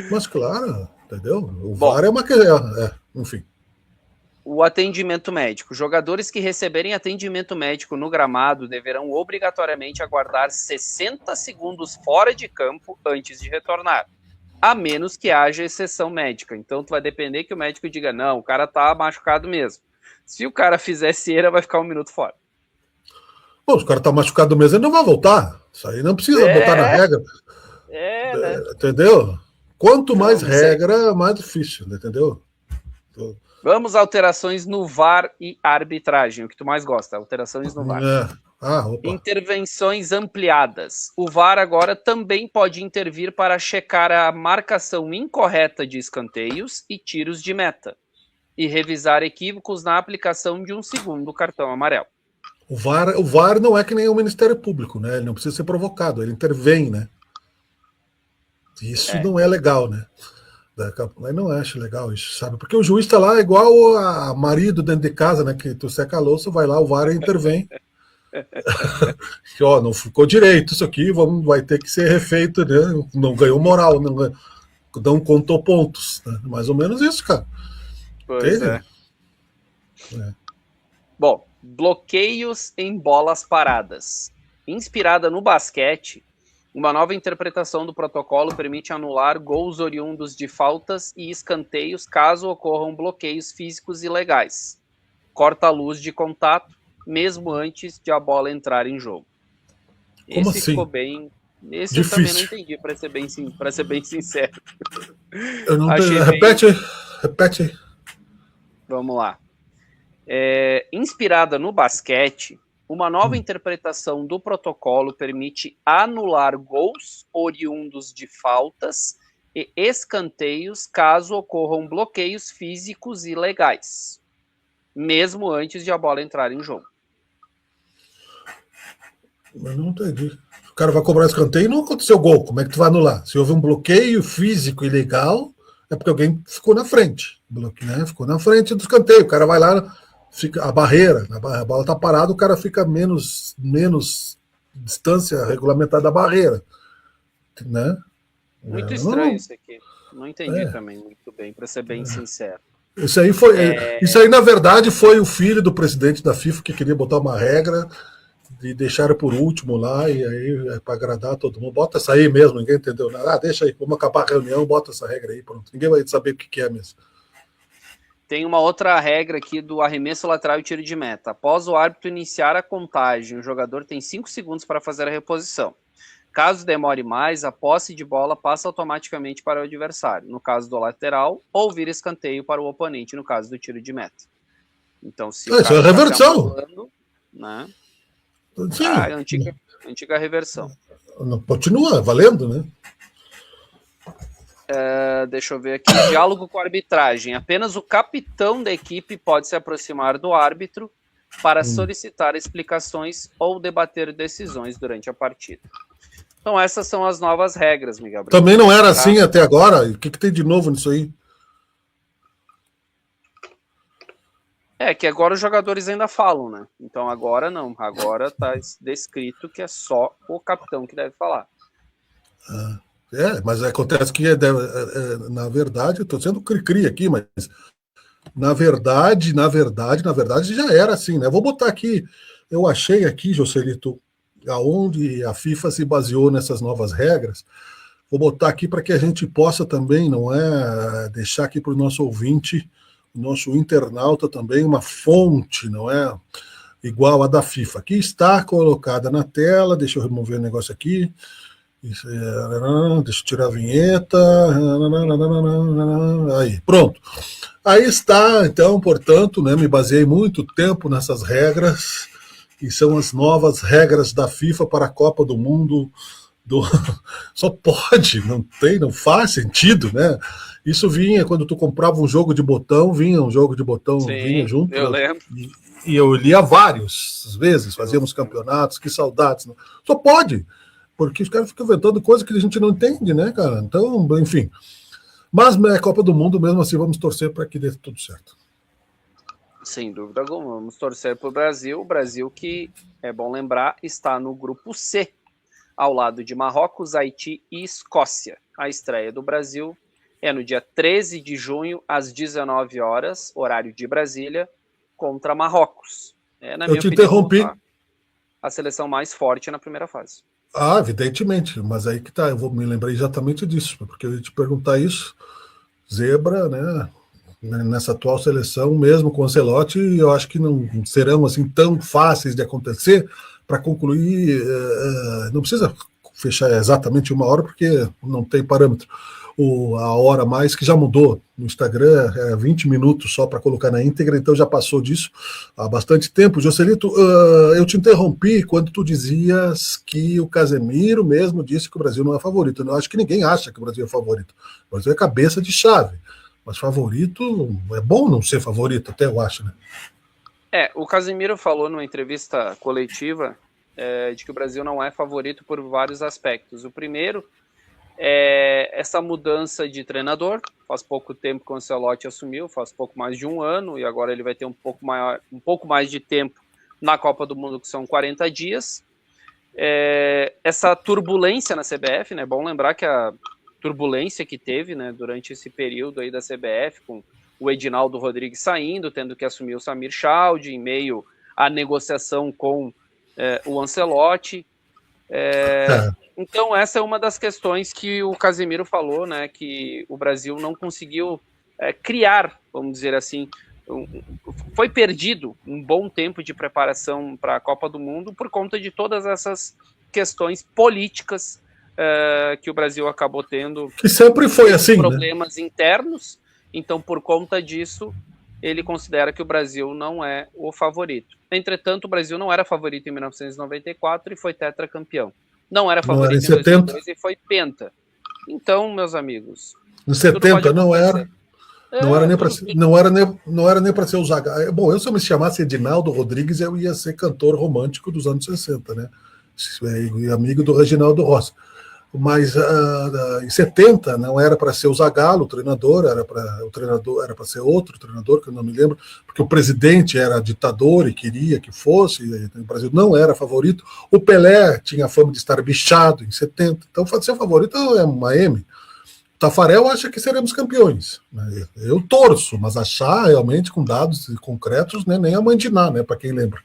Mas claro, entendeu? O VAR é uma... enfim. O atendimento médico. Jogadores que receberem atendimento médico no gramado deverão obrigatoriamente aguardar 60 segundos fora de campo antes de retornar, a menos que haja exceção médica. Então, tu vai depender que o médico diga, não, o cara tá machucado mesmo. Se o cara fizer cera, vai ficar 1 minuto fora. Bom, se o cara tá machucado mesmo, ele não vai voltar. Isso aí não precisa botar na regra. Né? Entendeu? Quanto mais regra, mais difícil, entendeu? Vamos alterações no VAR e arbitragem. O que tu mais gosta? Alterações no VAR. Opa. Intervenções ampliadas. O VAR agora também pode intervir para checar a marcação incorreta de escanteios e tiros de meta e revisar equívocos na aplicação de um segundo cartão amarelo. O VAR não é que nem o Ministério Público, né? Ele não precisa ser provocado, ele intervém, né? Isso não é legal, né? Eu não acho legal isso, sabe? Porque o juiz está lá igual a marido dentro de casa, né? Que tu seca a louça, vai lá, o VAR intervém. Que, ó, não ficou direito isso aqui, vai ter que ser refeito, né? Não ganhou moral, não contou pontos. Né? Mais ou menos isso, cara. Pois é. Bom, bloqueios em bolas paradas. Inspirada no basquete, uma nova interpretação do protocolo permite anular gols oriundos de faltas e escanteios caso ocorram bloqueios físicos ilegais. Corta a luz de contato, mesmo antes de a bola entrar em jogo. Como Esse assim? Ficou bem... Esse difícil. Eu também não entendi, para ser bem sincero. Eu não tenho... Repete aí. Vamos lá. Inspirada no basquete, uma nova interpretação do protocolo permite anular gols oriundos de faltas e escanteios caso ocorram bloqueios físicos ilegais, mesmo antes de a bola entrar em jogo. Eu não entendi. O cara vai cobrar escanteio e não aconteceu gol. Como é que tu vai anular? Se houve um bloqueio físico ilegal, é porque alguém ficou na frente. Né? Ficou na frente do escanteio. O cara vai lá, fica a barreira, a bola tá parada, o cara fica menos distância regulamentar da barreira. Né? Muito estranho isso aqui. Não entendi também muito bem, para ser bem sincero. Isso aí, na verdade, foi o filho do presidente da FIFA que queria botar uma regra e deixaram por último lá, e aí para agradar todo mundo. Bota essa aí mesmo, ninguém entendeu nada. Deixa aí, vamos acabar a reunião, bota essa regra aí, pronto. Ninguém vai saber o que é mesmo. Tem uma outra regra aqui do arremesso lateral e tiro de meta. Após o árbitro iniciar a contagem, o jogador tem 5 segundos para fazer a reposição. Caso demore mais, a posse de bola passa automaticamente para o adversário, no caso do lateral, ou vira escanteio para o oponente, no caso do tiro de meta. Então, se isso é reversão. Né? Sim. Antiga reversão. Continua valendo, né? Deixa eu ver aqui. Diálogo com a arbitragem. Apenas o capitão da equipe pode se aproximar do árbitro para solicitar explicações ou debater decisões durante a partida. Então essas são as novas regras, Miguel Brito. Também não era assim até agora? O que tem de novo nisso aí? Que agora os jogadores ainda falam, né? Então agora não. Agora está descrito que é só o capitão que deve falar. Mas acontece que, na verdade, eu estou sendo cri-cri aqui, mas na verdade já era assim, né? Vou botar aqui, eu achei aqui, Joselito, aonde a FIFA se baseou nessas novas regras. Vou botar aqui para que a gente possa também, não é, deixar aqui para o nosso ouvinte, o nosso internauta também, uma fonte, não é, igual a da FIFA. Aqui está colocada na tela, deixa eu remover o negócio aqui. Deixa eu tirar a vinheta. Aí, pronto. Aí está, então, portanto, né, me baseei muito tempo nessas regras, que são as novas regras da FIFA para a Copa do Mundo. Só pode, não faz sentido, né? Isso vinha quando tu comprava um jogo de botão, vinha vinha junto. Eu lembro. E eu lia várias vezes, fazíamos campeonatos, que saudades. Né? Só pode. Porque os caras ficam inventando coisas que a gente não entende, né, cara? Então, enfim. Mas é Copa do Mundo, mesmo assim, vamos torcer para que dê tudo certo. Sem dúvida alguma. Vamos torcer para o Brasil. O Brasil, que, é bom lembrar, está no grupo C, ao lado de Marrocos, Haiti e Escócia. A estreia do Brasil é no dia 13 de junho, às 19 horas, horário de Brasília, contra Marrocos. Na minha opinião, interrompi. A seleção mais forte na primeira fase. Evidentemente, mas aí que tá, eu vou me lembrar exatamente disso, porque eu ia te perguntar isso, zebra, né, nessa atual seleção, mesmo com o Ancelotti, eu acho que não serão assim tão fáceis de acontecer para concluir, não precisa fechar exatamente 1 hora, porque não tem parâmetro. A hora mais, que já mudou no Instagram, 20 minutos só para colocar na íntegra, então já passou disso há bastante tempo. Joselito, eu te interrompi quando tu dizias que o Casemiro mesmo disse que o Brasil não é favorito. Eu acho que ninguém acha que o Brasil é favorito. O Brasil é cabeça de chave, mas favorito, é bom não ser favorito, até eu acho, né? O Casemiro falou numa entrevista coletiva de que o Brasil não é favorito por vários aspectos. O primeiro é essa mudança de treinador. Faz pouco tempo que o Ancelotti assumiu, faz pouco mais de 1 ano, e agora ele vai ter um pouco mais de tempo na Copa do Mundo, que são 40 dias. Essa turbulência na CBF, né? É bom lembrar que a turbulência que teve, né, durante esse período aí da CBF, com o Edinaldo Rodrigues saindo, tendo que assumir o Samir Chaldi, em meio à negociação com o Ancelotti. Então essa é uma das questões que o Casemiro falou, né, que o Brasil não conseguiu criar, vamos dizer assim, foi perdido um bom tempo de preparação para a Copa do Mundo por conta de todas essas questões políticas que o Brasil acabou tendo. Que sempre foi assim, problemas, né, internos. Então, por conta disso, ele considera que o Brasil não é o favorito. Entretanto, o Brasil não era favorito em 1994 e foi tetracampeão. Não era favorito em 2002 e foi penta. Então, meus amigos... Em 70 não era. Não era nem para ser o Zagallo. Bom, se eu me chamasse Edinaldo Rodrigues, eu ia ser cantor romântico dos anos 60, né? E amigo do Reginaldo Rossi. Mas em 70 não era para ser o Zagallo, o treinador era para ser outro treinador, que eu não me lembro, porque o presidente era ditador e queria que fosse, e o Brasil não era favorito. O Pelé tinha fama de estar bichado em 70, então ser favorito é uma M. Tafarel acha que seremos campeões. Eu torço, mas achar realmente com dados concretos, né, nem a mãe de Ná, né, para quem lembra.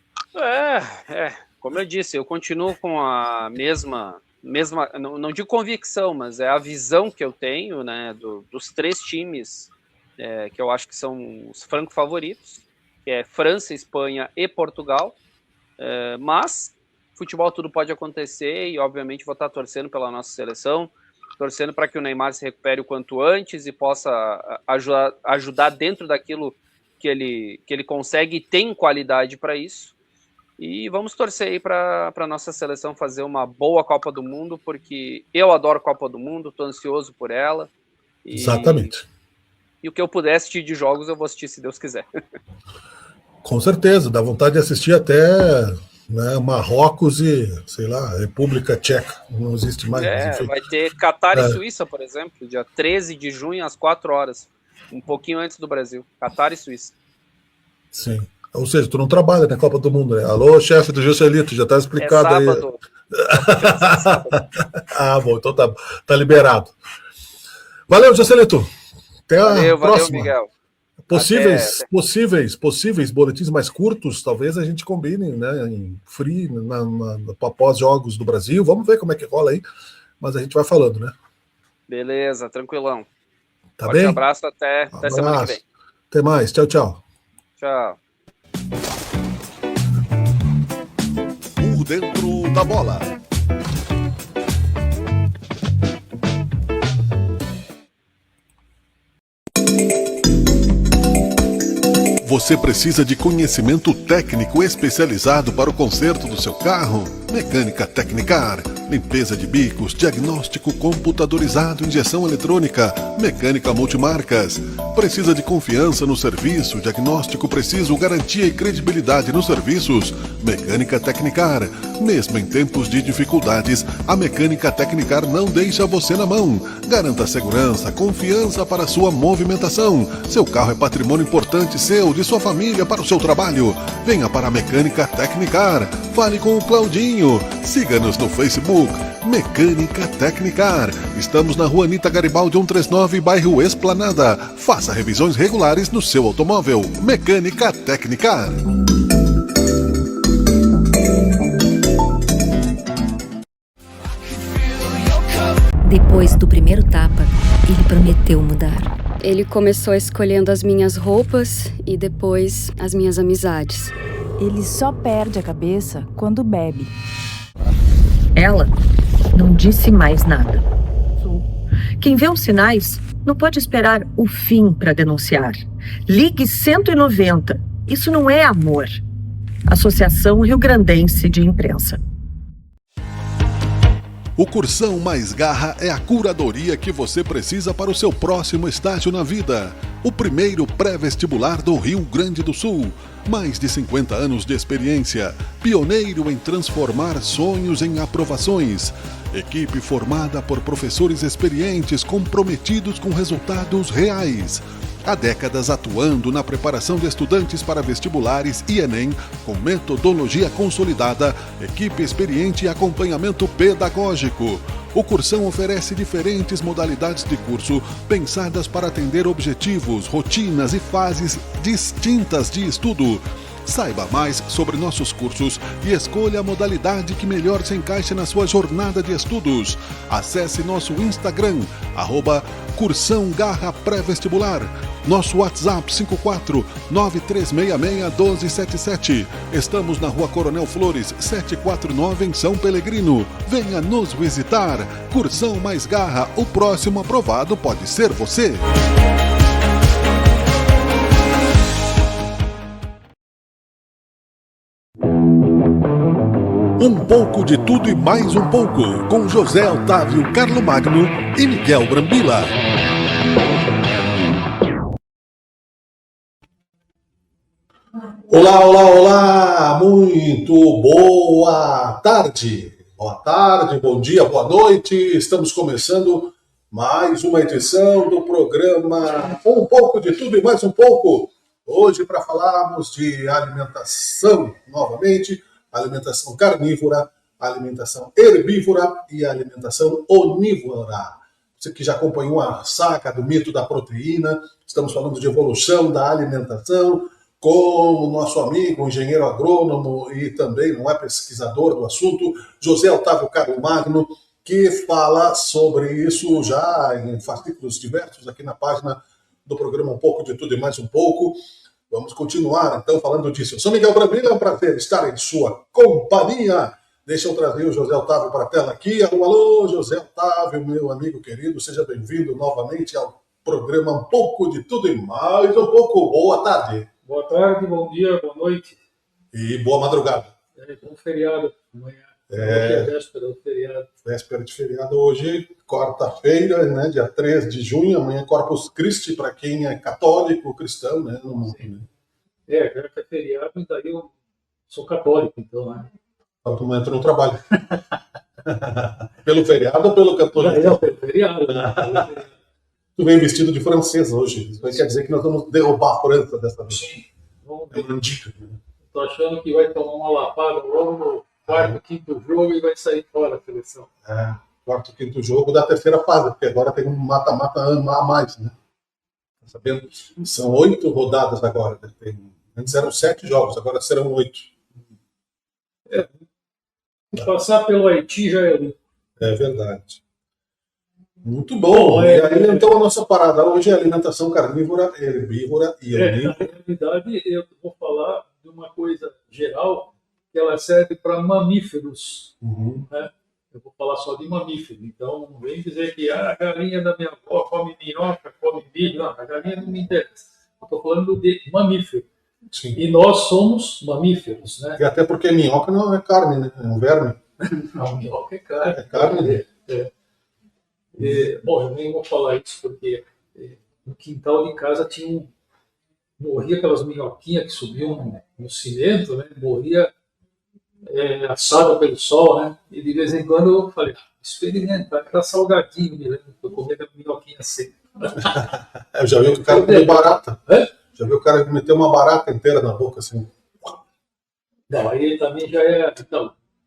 Como eu disse, eu continuo com a mesma, não digo convicção, mas é a visão que eu tenho, né, dos 3 times que eu acho que são os franco favoritos, que é França, Espanha e Portugal, mas futebol tudo pode acontecer e obviamente vou estar torcendo pela nossa seleção, torcendo para que o Neymar se recupere o quanto antes e possa ajudar dentro daquilo que ele consegue e tem qualidade para isso. E vamos torcer aí para a nossa seleção fazer uma boa Copa do Mundo, porque eu adoro Copa do Mundo, estou ansioso por ela. Exatamente. E o que eu puder assistir de jogos, eu vou assistir se Deus quiser. Com certeza, dá vontade de assistir até, né, Marrocos e, sei lá, República Tcheca. Não existe mais. Vai ter Catar e Suíça, por exemplo, dia 13 de junho, às 4 horas. Um pouquinho antes do Brasil. Catar e Suíça. Sim. Ou seja, tu não trabalha na Copa do Mundo, né? Alô, chefe do Joselito, já está explicado aí. Bom, então tá liberado. Valeu, Joselito. Até a próxima. Valeu, Miguel. Possíveis boletins mais curtos, talvez a gente combine, né, em free, após jogos do Brasil. Vamos ver como é que rola aí, mas a gente vai falando, né? Beleza, tranquilão. Tá bem? Um abraço, até semana que vem. Até mais, tchau, tchau. Tchau. Por dentro da bola. Você precisa de conhecimento técnico especializado para o conserto do seu carro? Mecânica Tecnicar. Limpeza de bicos, diagnóstico computadorizado, injeção eletrônica, mecânica multimarcas. Precisa de confiança no serviço, diagnóstico preciso, garantia e credibilidade nos serviços? Mecânica Tecnicar. Mesmo em tempos de dificuldades, a Mecânica Tecnicar não deixa você na mão. Garanta segurança, confiança para a sua movimentação. Seu carro é patrimônio importante seu, de sua família, para o seu trabalho. Venha para a Mecânica Tecnicar. Fale com o Claudinho. Siga-nos no Facebook. Mecânica Tecnicar. Estamos na Rua Anita Garibaldi 139, bairro Esplanada. Faça revisões regulares no seu automóvel. Mecânica Tecnicar. Depois do primeiro tapa, ele prometeu mudar. Ele começou escolhendo as minhas roupas e depois as minhas amizades. Ele só perde a cabeça quando bebe. Ela não disse mais nada. Quem vê os sinais não pode esperar o fim para denunciar. Ligue 190. Isso não é amor. Associação Rio-Grandense de Imprensa. O Cursão Mais Garra é a curadoria que você precisa para o seu próximo estágio na vida. O primeiro pré-vestibular do Rio Grande do Sul. Mais de 50 anos de experiência. Pioneiro em transformar sonhos em aprovações. Equipe formada por professores experientes comprometidos com resultados reais. Há décadas atuando na preparação de estudantes para vestibulares e Enem, com metodologia consolidada, equipe experiente e acompanhamento pedagógico. O Cursão oferece diferentes modalidades de curso, pensadas para atender objetivos, rotinas e fases distintas de estudo. Saiba mais sobre nossos cursos e escolha a modalidade que melhor se encaixe na sua jornada de estudos. Acesse nosso Instagram, @Cursão Garra Pré-Vestibular. Nosso WhatsApp 54-9366-1277. Estamos na Rua Coronel Flores, 749 em São Pelegrino. Venha nos visitar. Cursão Mais Garra, o próximo aprovado pode ser você. Um pouco de tudo e mais um pouco, com José Otávio Carlomagno e Miguel Brambila. Olá, olá, olá! Muito boa tarde! Boa tarde, bom dia, boa noite! Estamos começando mais uma edição do programa Um pouco de tudo e mais um pouco. Hoje para falarmos de alimentação novamente, alimentação carnívora, alimentação herbívora e alimentação onívora. Você que já acompanhou a saga do mito da proteína, estamos falando de evolução da alimentação, com o nosso amigo, engenheiro agrônomo e também não é pesquisador do assunto, José Otávio Carlomagno, que fala sobre isso já em fascículos diversos aqui na página do programa Um Pouco de Tudo e Mais Um Pouco. Vamos continuar, então, falando disso. Eu sou Miguel Brambila, é um prazer estar em sua companhia. Deixa eu trazer o José Otávio para a tela aqui. Alô, alô, José Otávio, meu amigo querido, seja bem-vindo novamente ao programa Um Pouco de Tudo e Mais Um Pouco. Boa tarde. Boa tarde, bom dia, boa noite. E boa madrugada. Bom feriado amanhã. Hoje é véspera do feriado. Véspera de feriado hoje, quarta-feira, né, dia 3 de junho, amanhã Corpus Christi, para quem é católico, cristão, né? No mundo, né? Já que é feriado, daí eu sou católico, então, né? Então tu entra no trabalho. Pelo feriado ou pelo católico? Não, pelo feriado. Tu vem vestido de francês hoje. Isso quer dizer que nós vamos derrubar a França dessa vez. Sim. Vamos ver. Tô achando que vai tomar uma lapada logo no quarto, quinto jogo e vai sair fora a seleção. Quarto, quinto jogo da terceira fase, porque agora tem um mata-mata a mais, né? Tá sabendo? São 8 rodadas agora. Antes eram 7 jogos, agora serão 8. Passar pelo Haiti já é ali. É verdade. Muito bom. E aí, então, a nossa parada hoje é alimentação carnívora, herbívora e onívora. Na realidade, eu vou falar de uma coisa geral, que ela serve para mamíferos. Né? Eu vou falar só de mamífero. Então, não vem dizer que a galinha da minha avó come minhoca, come milho. Não, a galinha não me interessa. Eu estou falando de mamífero. Sim. E nós somos mamíferos. Né? E até porque minhoca não é carne, né? É um verme. Não, minhoca é carne. É carne, né? Bom, eu nem vou falar isso porque no quintal de casa morria aquelas minhoquinhas que subiam no cimento, né? Morria assada pelo sol, né? E de vez em quando eu falei, experimenta, tá salgadinho, me lembro que eu comia a minhoquinha seca. Eu já vi o cara comer barata. Já vi o cara meter uma barata inteira na boca, assim. Não, aí também já é...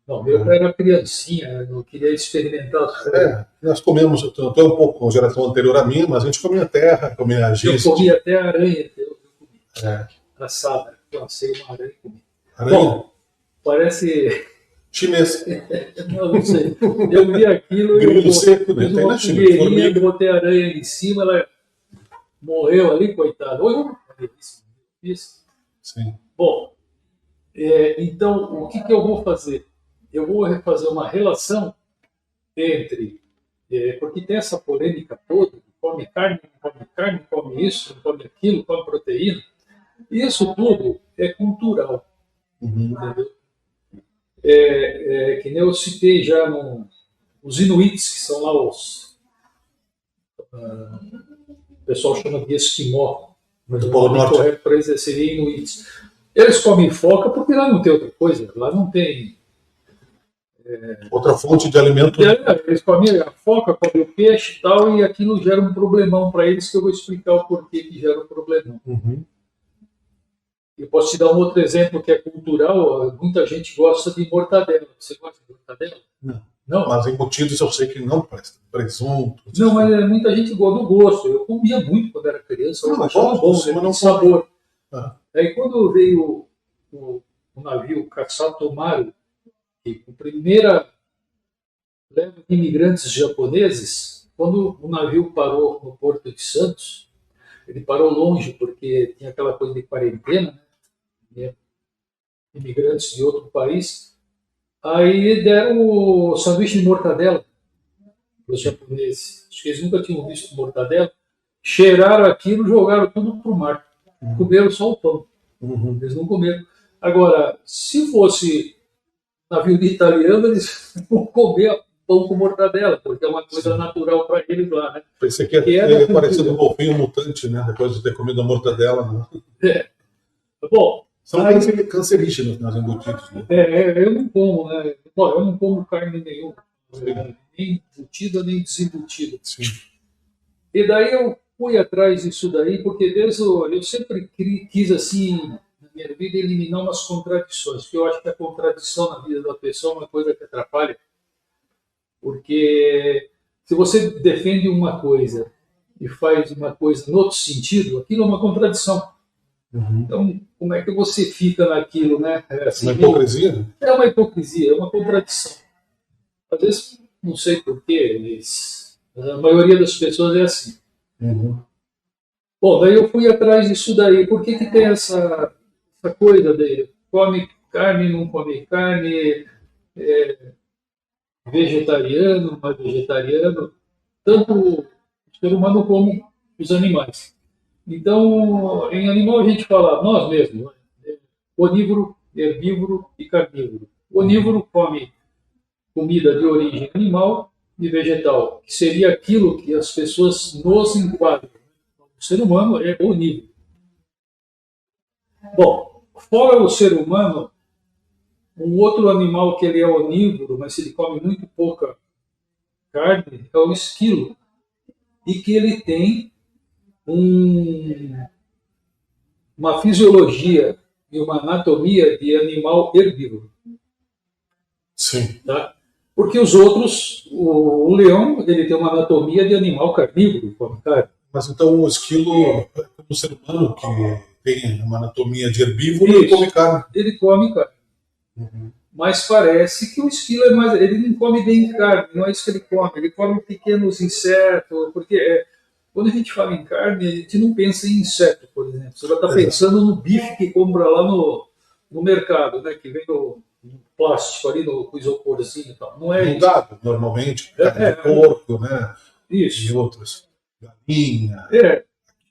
Não, eu era criancinha, não queria experimentar as coisas. Nós comemos, até um pouco com a geração anterior à minha, mas a gente comia terra, comia giste. Eu comia até aranha, eu comia. Assada, lancei uma aranha e comi. Aranha? Bom, parece... Chinês. Não sei. Eu vi aquilo e eu seco, né? Tem na China, botei a aranha em cima, ela morreu ali, coitada. Isso. Sim. Bom, então, o que eu vou fazer? Eu vou fazer uma relação entre... porque tem essa polêmica toda, come carne, come isso, não come aquilo, come proteína. Isso tudo é cultural. Entendeu? Que nem eu citei já os Inuits, que são lá os... o pessoal chama de esquimó, mas o nome correto para eles seria Inuits. Eles comem foca porque lá não tem outra coisa, lá não tem... outra fonte de alimento. Eles comem a foca, comem o peixe e tal, e aquilo gera um problemão para eles, que eu vou explicar o porquê que gera um problemão. Eu posso te dar um outro exemplo que é cultural. Muita gente gosta de mortadela. Você gosta de mortadela? Não. Mas embutidos eu sei que não presta. Presunto. Não, mas muita gente gosta do gosto. Eu comia muito quando era criança. Eu achava bom, não sabor. Aí quando veio o navio Kasatomaru, que a primeira leva de imigrantes japoneses, quando o navio parou no Porto de Santos, ele parou longe porque tinha aquela coisa de quarentena, né? Imigrantes de outro país. Aí deram o sanduíche de mortadela para os japoneses. Acho que eles nunca tinham visto mortadela. Cheiraram aquilo, jogaram tudo para o mar. Comeram só o pão. Eles não comeram. Agora, se fosse navio de italiano, eles vão comer pão com mortadela, porque é uma coisa natural para eles lá, né? Pensei que ia parecer um golfinho mutante, né? Depois de ter comido a mortadela, né? Bom, são cancerígenos nas embutidos, né? Eu não como, né? Bom, eu não como carne nenhuma, nem embutida nem desembutida. Sim. E daí eu fui atrás disso daí, porque eu sempre quis, assim, na minha vida, eliminar umas contradições, porque eu acho que a contradição na vida da pessoa é uma coisa que atrapalha. Porque se você defende uma coisa e faz uma coisa no outro sentido, aquilo é uma contradição. Então, como é que você fica naquilo, né? Assim, uma hipocrisia? Né? É uma hipocrisia, é uma contradição. Às vezes, não sei porquê, mas a maioria das pessoas é assim. Bom, daí eu fui atrás disso daí. Por que tem essa coisa daí? Come carne, não come carne... vegetariano, mas vegetariano, tanto o ser humano como os animais. Então, em animal a gente fala nós mesmos, né? Onívoro, herbívoro e carnívoro. O onívoro come comida de origem animal e vegetal, que seria aquilo que as pessoas nos enquadram. O ser humano é onívoro. Bom, fora o ser humano, um outro animal que ele é onívoro, mas ele come muito pouca carne, é o esquilo. E que ele tem uma fisiologia e uma anatomia de animal herbívoro. Sim. Tá? Porque os outros, o leão, ele tem uma anatomia de animal carnívoro, come carne. Mas então o esquilo é como o ser humano, que tem uma anatomia de herbívoro, e come carne. Ele come carne. Mas parece que o esquilo é mais... Ele não come bem carne, não é isso que ele come pequenos insetos, porque quando a gente fala em carne, a gente não pensa em inseto, por exemplo. Você vai estar pensando no bife que compra lá no mercado, né? Que vem no plástico ali, no isoporzinho e tal. Não é isso. Gado, normalmente, carne de porco, né? Isso. E outros. Galinha.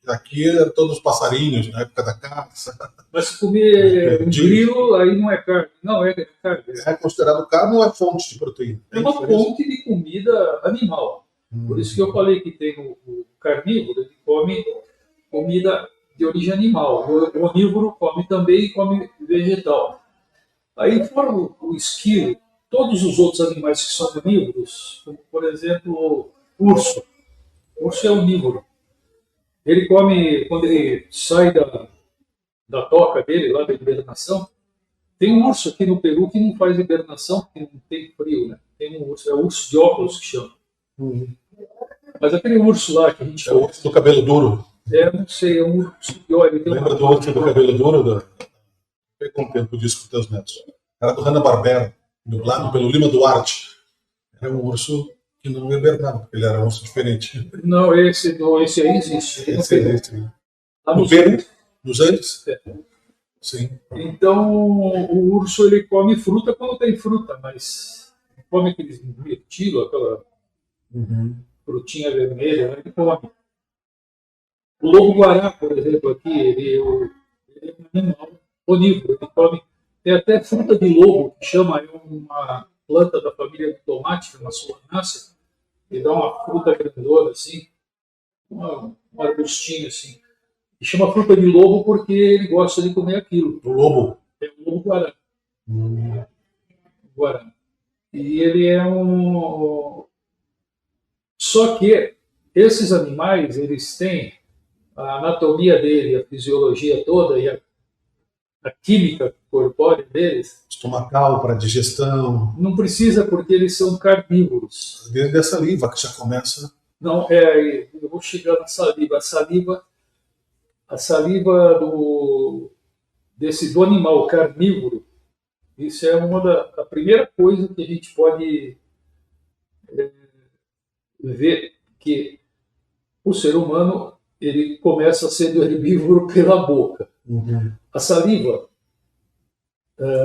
Aqui é todos os passarinhos, na época da caça. Mas se comer um grilo, aí não é carne. Não, é carne. É considerado carne ou é fonte de proteína? É uma fonte de comida animal. Por isso que eu falei que tem o carnívoro, ele come comida de origem animal. O onívoro come também e come vegetal. Aí, fora o esquilo, todos os outros animais que são onívoros, como, por exemplo, o urso. O urso é onívoro. Ele come, quando ele sai da toca dele, lá da hibernação, tem um urso aqui no Peru que não faz hibernação, porque não tem frio, né? Tem um urso, é o urso de óculos que chama. Mas aquele urso lá que a gente... É o urso do cabelo duro. Não sei, é um urso de olho. Lembra do urso do cabelo duro? Foi com o tempo disso com teus netos. Era do Hanna-Barbera, dublado pelo Lima Duarte. Era um urso que não hibernava, porque ele era um urso diferente. Não, esse aí existe. Esse existe. Lá no Peru? Nos Andes? Sim. Então, o urso ele come fruta quando tem fruta, mas come aqueles mirtilo, aquela frutinha vermelha, né? Ele come. O lobo-guará, por exemplo, aqui, ele é um animal onívoro, ele come. Tem até fruta de lobo, que chama, é uma planta da família do tomate, uma solanácea, e dá uma fruta grandona, assim, um arbustinho, assim. E chama fruta de lobo porque ele gosta de comer aquilo. O lobo? É o lobo-guará. Guará. E ele é um... Só que esses animais, eles têm a anatomia dele, a fisiologia toda e a química corpórea deles. Estomacal para digestão. Não precisa, porque eles são carnívoros. Desde a saliva que já começa. Não, eu vou chegar na saliva. A saliva do animal carnívoro, isso é a primeira coisa que a gente pode ver, que o ser humano ele começa sendo herbívoro pela boca. A saliva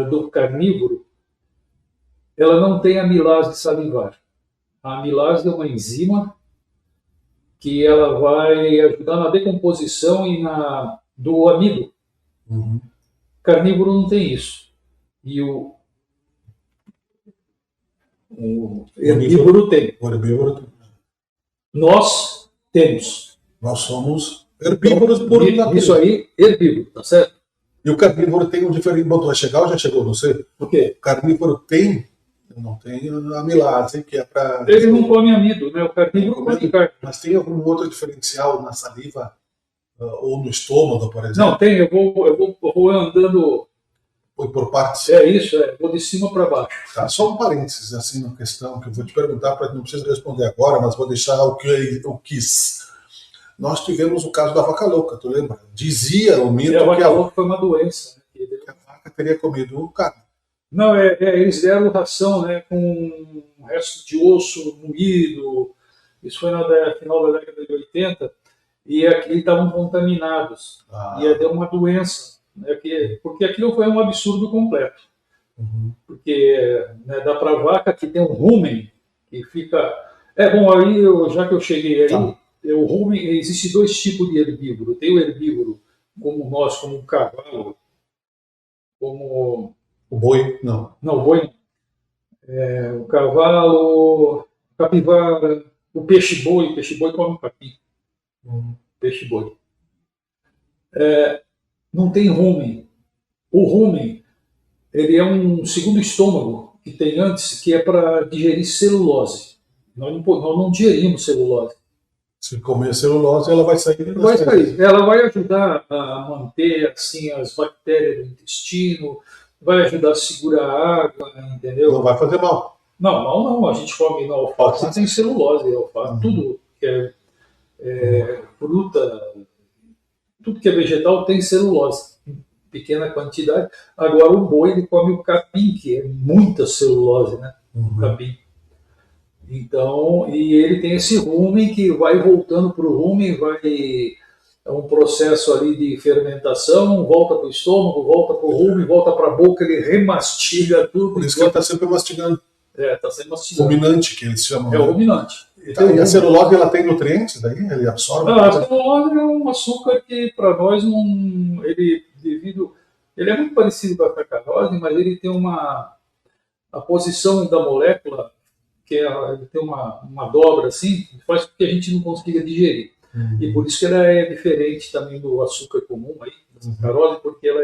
do carnívoro, ela não tem amilase salivar. A amilase é uma enzima que ela vai ajudar na decomposição e do amido. Carnívoro não tem isso. E o herbívoro tem. O herbívoro tem. Nós temos. Nós somos herbívoros por natureza. Isso aí, herbívoro, tá certo? E o carnívoro tem um diferente. Bom, vai chegar ou já chegou? Não sei. Por quê? O carnívoro não tem amilase, que é para... Ele não come amido, né? O carnívoro come carne. Mas tem algum outro diferencial na saliva ou no estômago, por exemplo? Não, tem. Eu vou andando... Foi por partes? É isso, vou de cima para baixo. Tá, só um parênteses, assim, na questão que eu vou te perguntar, não precisa responder agora, mas vou deixar o quis. Nós tivemos o caso da vaca louca, tu lembra? Dizia o mito que a vaca louca foi uma doença. Que a vaca teria comido carne. Não, eles deram ração, né, com resto de osso moído. Isso foi no final da década de 80, e aqui estavam contaminados. E deu uma doença. Porque aquilo foi um absurdo completo. Porque dá para a vaca que tem um rumen que fica... bom, aí já que eu cheguei aí, o rumen, existe dois tipos de herbívoro. Tem o herbívoro como nós, como um cavalo, como... O boi, não. Não, o boi não. O cavalo, o capivara, o peixe-boi. O peixe-boi come capim. Peixe-boi. Não tem rumen. O rumen, ele é um segundo estômago que tem antes, que é para digerir celulose. Nós não digerimos celulose. Se comer celulose, ela vai sair. Vai sair. Ela vai ajudar a manter assim, as bactérias do intestino, vai ajudar a segurar a água, entendeu? Não vai fazer mal. Não, mal não. A gente come na alface, tem celulose. Alface, tudo que é fruta... Tudo que é vegetal tem celulose, em pequena quantidade. Agora o boi ele come o capim, que é muita celulose, né? O capim. Então, e ele tem esse rumen que vai voltando para o rumen, é um processo ali de fermentação, volta para o estômago, volta para o rumen, volta para a boca, ele remastiga tudo. Por isso que ele está sempre mastigando. Está sempre mastigando. Ruminante, que eles chamam. É o ruminante. E a celulose, ela tem nutrientes daí? Ele absorve? A celulose é um açúcar que, para nós, ele é muito parecido com a sacarose, mas ele tem a posição da molécula, que ele tem uma dobra assim, que faz com que a gente não consiga digerir. E por isso que ela é diferente também do açúcar comum, aí, da sacarose, porque ela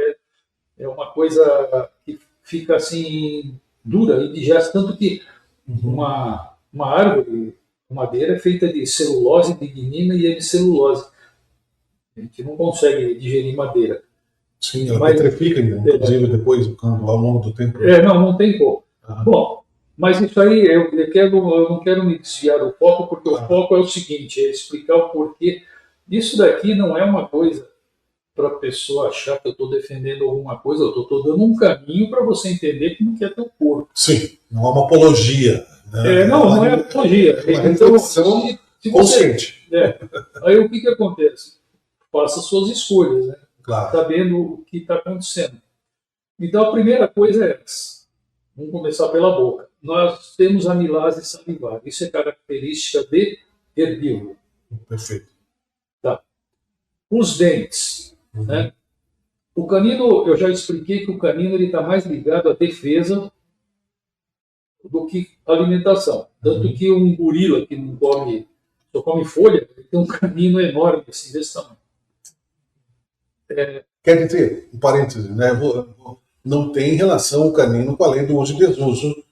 é uma coisa que fica assim, dura e digesta, tanto que uma árvore, madeira é feita de celulose, lignina e hemicelulose. A gente não consegue digerir madeira. Sim, ela petrifica, inclusive, depois, ao longo do tempo. Não tem como. Bom, mas isso aí, eu não quero me desviar do foco, porque o foco é o seguinte, é explicar o porquê. Isso daqui não é uma coisa para a pessoa achar que eu estou defendendo alguma coisa, eu estou dando um caminho para você entender como que é teu corpo. Sim, não é uma apologia. Não é apologia. Então, consciente. Aí o que acontece? Faça suas escolhas, né? Claro. Sabendo o que está acontecendo. Então a primeira coisa é essa. Vamos começar pela boca. nós temos amilase salivar. Isso é característica de herbívoro. Perfeito. Tá. Os dentes, né? O canino, eu já expliquei que o canino está mais ligado à defesa do que à alimentação. Tanto que um gorila que não come, só come folha, ele tem um canino enorme, assim, desse tamanho. Quer dizer, um parêntese, né? Não tem relação o canino com a lei do uso e desuso,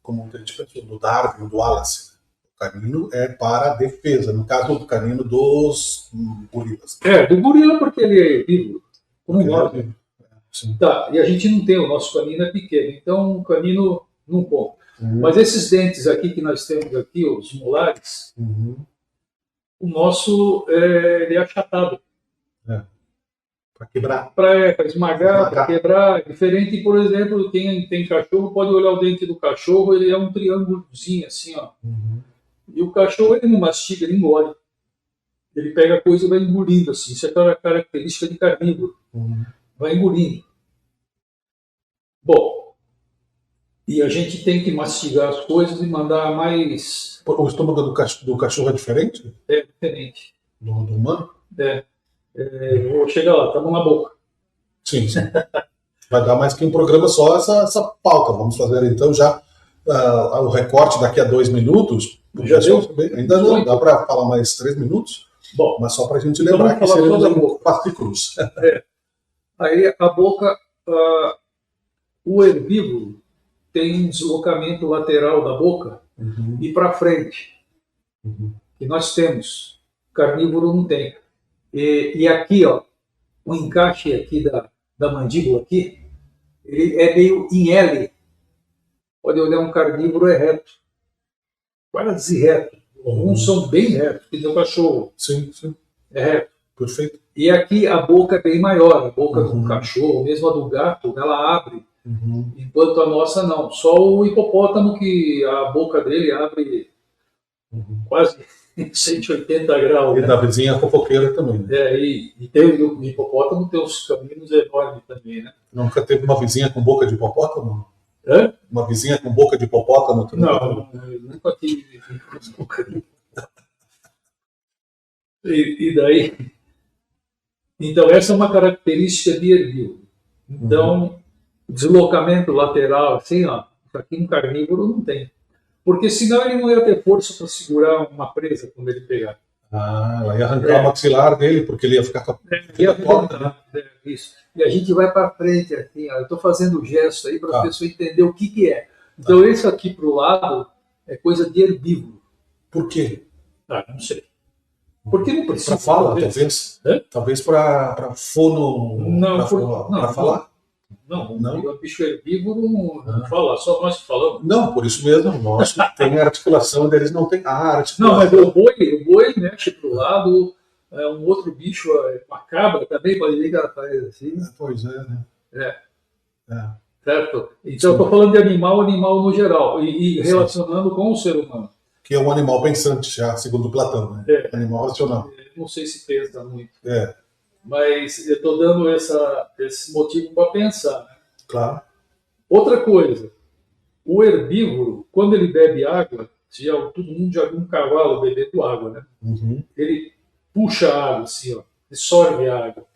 como a gente pensou, do Darwin, do Wallace. O canino é para a defesa, no caso do canino dos gorilas. Do gorila porque ele é herbívoro, como nós. Sim. Tá, e a gente não tem, o nosso canino é pequeno, então o canino não come. Mas esses dentes aqui que nós temos aqui, os molares, o nosso ele é achatado. Para quebrar. Para esmagar, para quebrar. Diferente, por exemplo, quem tem cachorro pode olhar o dente do cachorro, ele é um triângulozinho assim, ó. E o cachorro, ele não mastiga, ele engole. Ele pega a coisa e vai engolindo assim. Isso é aquela característica de carnívoro. Vai engolindo. Bom, e a gente tem que mastigar as coisas e mandar mais... O estômago do cachorro é diferente? É diferente. Do humano? Vou chegar lá, tá bom na boca. Sim. Vai dar mais que um programa só essa pauta. Vamos fazer então já o recorte daqui a 2 minutos. Já deu? Ainda não, dá para falar mais 3 minutos. Bom, mas só para a gente lembrar que seremos fascículos. Aí a boca, o herbívoro tem um deslocamento lateral da boca e para frente, que nós temos. O carnívoro não tem. E aqui, ó, o encaixe aqui da mandíbula aqui, ele é meio em L. Pode olhar, um carnívoro é reto, quase reto. Alguns são bem retos, que tem o cachorro. Sim. É reto. Perfeito. E aqui a boca é bem maior, a boca do cachorro, mesmo a do gato, ela abre, enquanto a nossa não. Só o hipopótamo que a boca dele abre quase 180 graus. E da vizinha fofoqueira também. Né? E tem o hipopótamo tem uns caminhos enormes também, né? Nunca teve uma vizinha com boca de hipopótamo? Uma vizinha com boca de hipopótamo também? Não, eu nunca tive boca de hipopótamo. E daí... Então, essa é uma característica de herbívoro. Então, deslocamento lateral, assim, ó, aqui um carnívoro não tem. Porque senão ele não ia ter força para segurar uma presa quando ele pegar. Ela ia arrancar o maxilar dele, porque ele ia ficar com a porta, né? Isso. E a gente vai para frente, assim, ó, eu estou fazendo o gesto aí para a pessoa entender o que é. Então, esse aqui para o lado é coisa de herbívoro. Por quê? Não sei. Porque não precisa. Para fala, talvez? Talvez para fono. Não, para falar? Não. O bicho herbívoro não fala, só nós que falamos. Não, por isso mesmo. O nosso tem a articulação deles, não tem a articulação. Não, mas o boi mexe para o lado, um outro bicho, uma cabra também, pode ver que ela faz assim. Pois é, né? Certo? Então, eu estou falando de animal no geral, e relacionando com o ser humano. Que é um animal pensante, já, segundo Platão, né? Animal racional. Não sei se pensa muito. É. Mas eu estou dando esse motivo para pensar. Né? Claro. Outra coisa, o herbívoro, quando ele bebe água, todo mundo já viu um cavalo bebendo água, né? Uhum. Ele puxa a água assim, ó, ele sorve a água.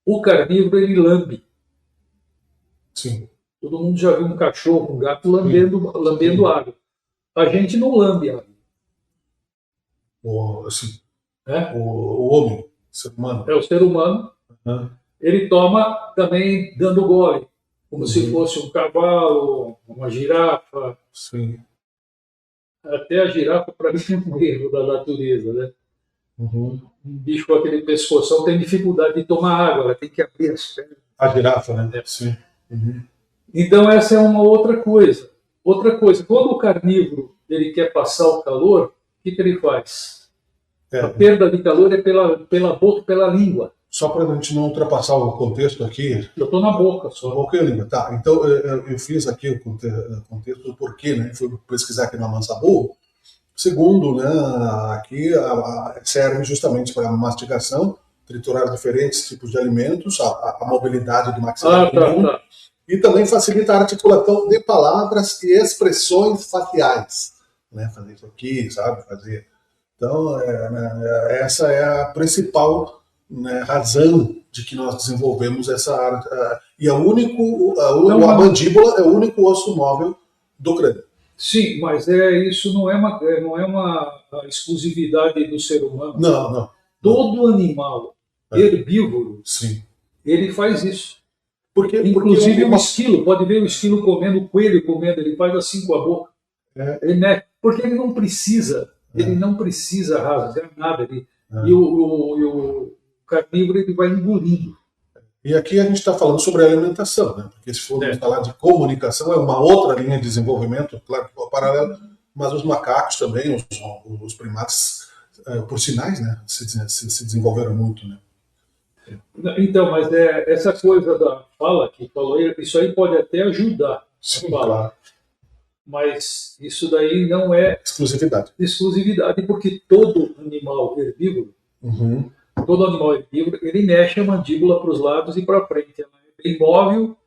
O carnívoro, ele lambe. Sim. Todo mundo já viu um cachorro, um gato lambendo água. A gente não lambe água. O homem, o ser humano. É o ser humano. Uhum. Ele toma também dando gole, como se fosse um cavalo, uma girafa. Sim. Até a girafa, para mim, é um erro da natureza, né? Um bicho com aquele pescoção tem dificuldade de tomar água, ela tem que abrir as pernas. A girafa, né? Sim. Uhum. Então, essa é uma outra coisa. Outra coisa, quando o carnívoro ele quer passar o calor, o que ele faz? A perda de calor é pela boca e pela língua. Só para a gente não ultrapassar o contexto aqui. Eu estou na boca só. Boca e língua, tá. Então, eu fiz aqui o contexto do porquê, né? Fui pesquisar aqui no Amansabu. Segundo, né, aqui serve justamente para mastigação, triturar diferentes tipos de alimentos, a mobilidade do maxilar comum, E também facilita a articulação de palavras e expressões faciais. Né? Fazer isso aqui, sabe? Fazer. Então, essa é a principal, né, razão de que nós desenvolvemos essa arte. E a mandíbula é o único osso móvel do crânio. Sim, mas isso não é uma exclusividade do ser humano. Não. Todo animal herbívoro, sim, ele faz isso. Inclusive o esquilo, pode ver o esquilo comendo, o coelho comendo, ele faz assim com a boca. Porque ele não precisa, rasgar nada. E o carnívoro ele vai engolindo. E aqui a gente está falando sobre alimentação, né? Porque se formos falar de comunicação, é uma outra linha de desenvolvimento, claro que é paralelo, mas os macacos também, os primatas, por sinais, né? se desenvolveram muito, né? Então, mas essa coisa da fala que falou, isso aí pode até ajudar. Sim, claro. Mas isso daí não é exclusividade, porque todo animal herbívoro, ele mexe a mandíbula para os lados e para frente. Ela é imóvel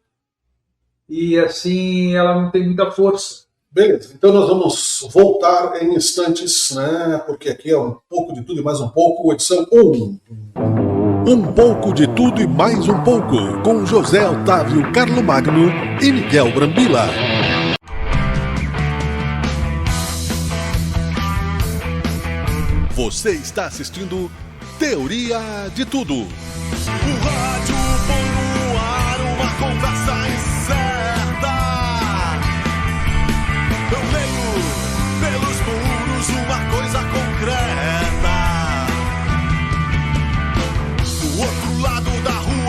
e assim ela não tem muita força. Beleza, então nós vamos voltar em instantes, né? Porque aqui é um pouco de tudo e mais um pouco, edição 1. Um pouco de tudo e mais um pouco, com José Otávio Carlomagno e Miguel Brambila. Você está assistindo Teoria de Tudo.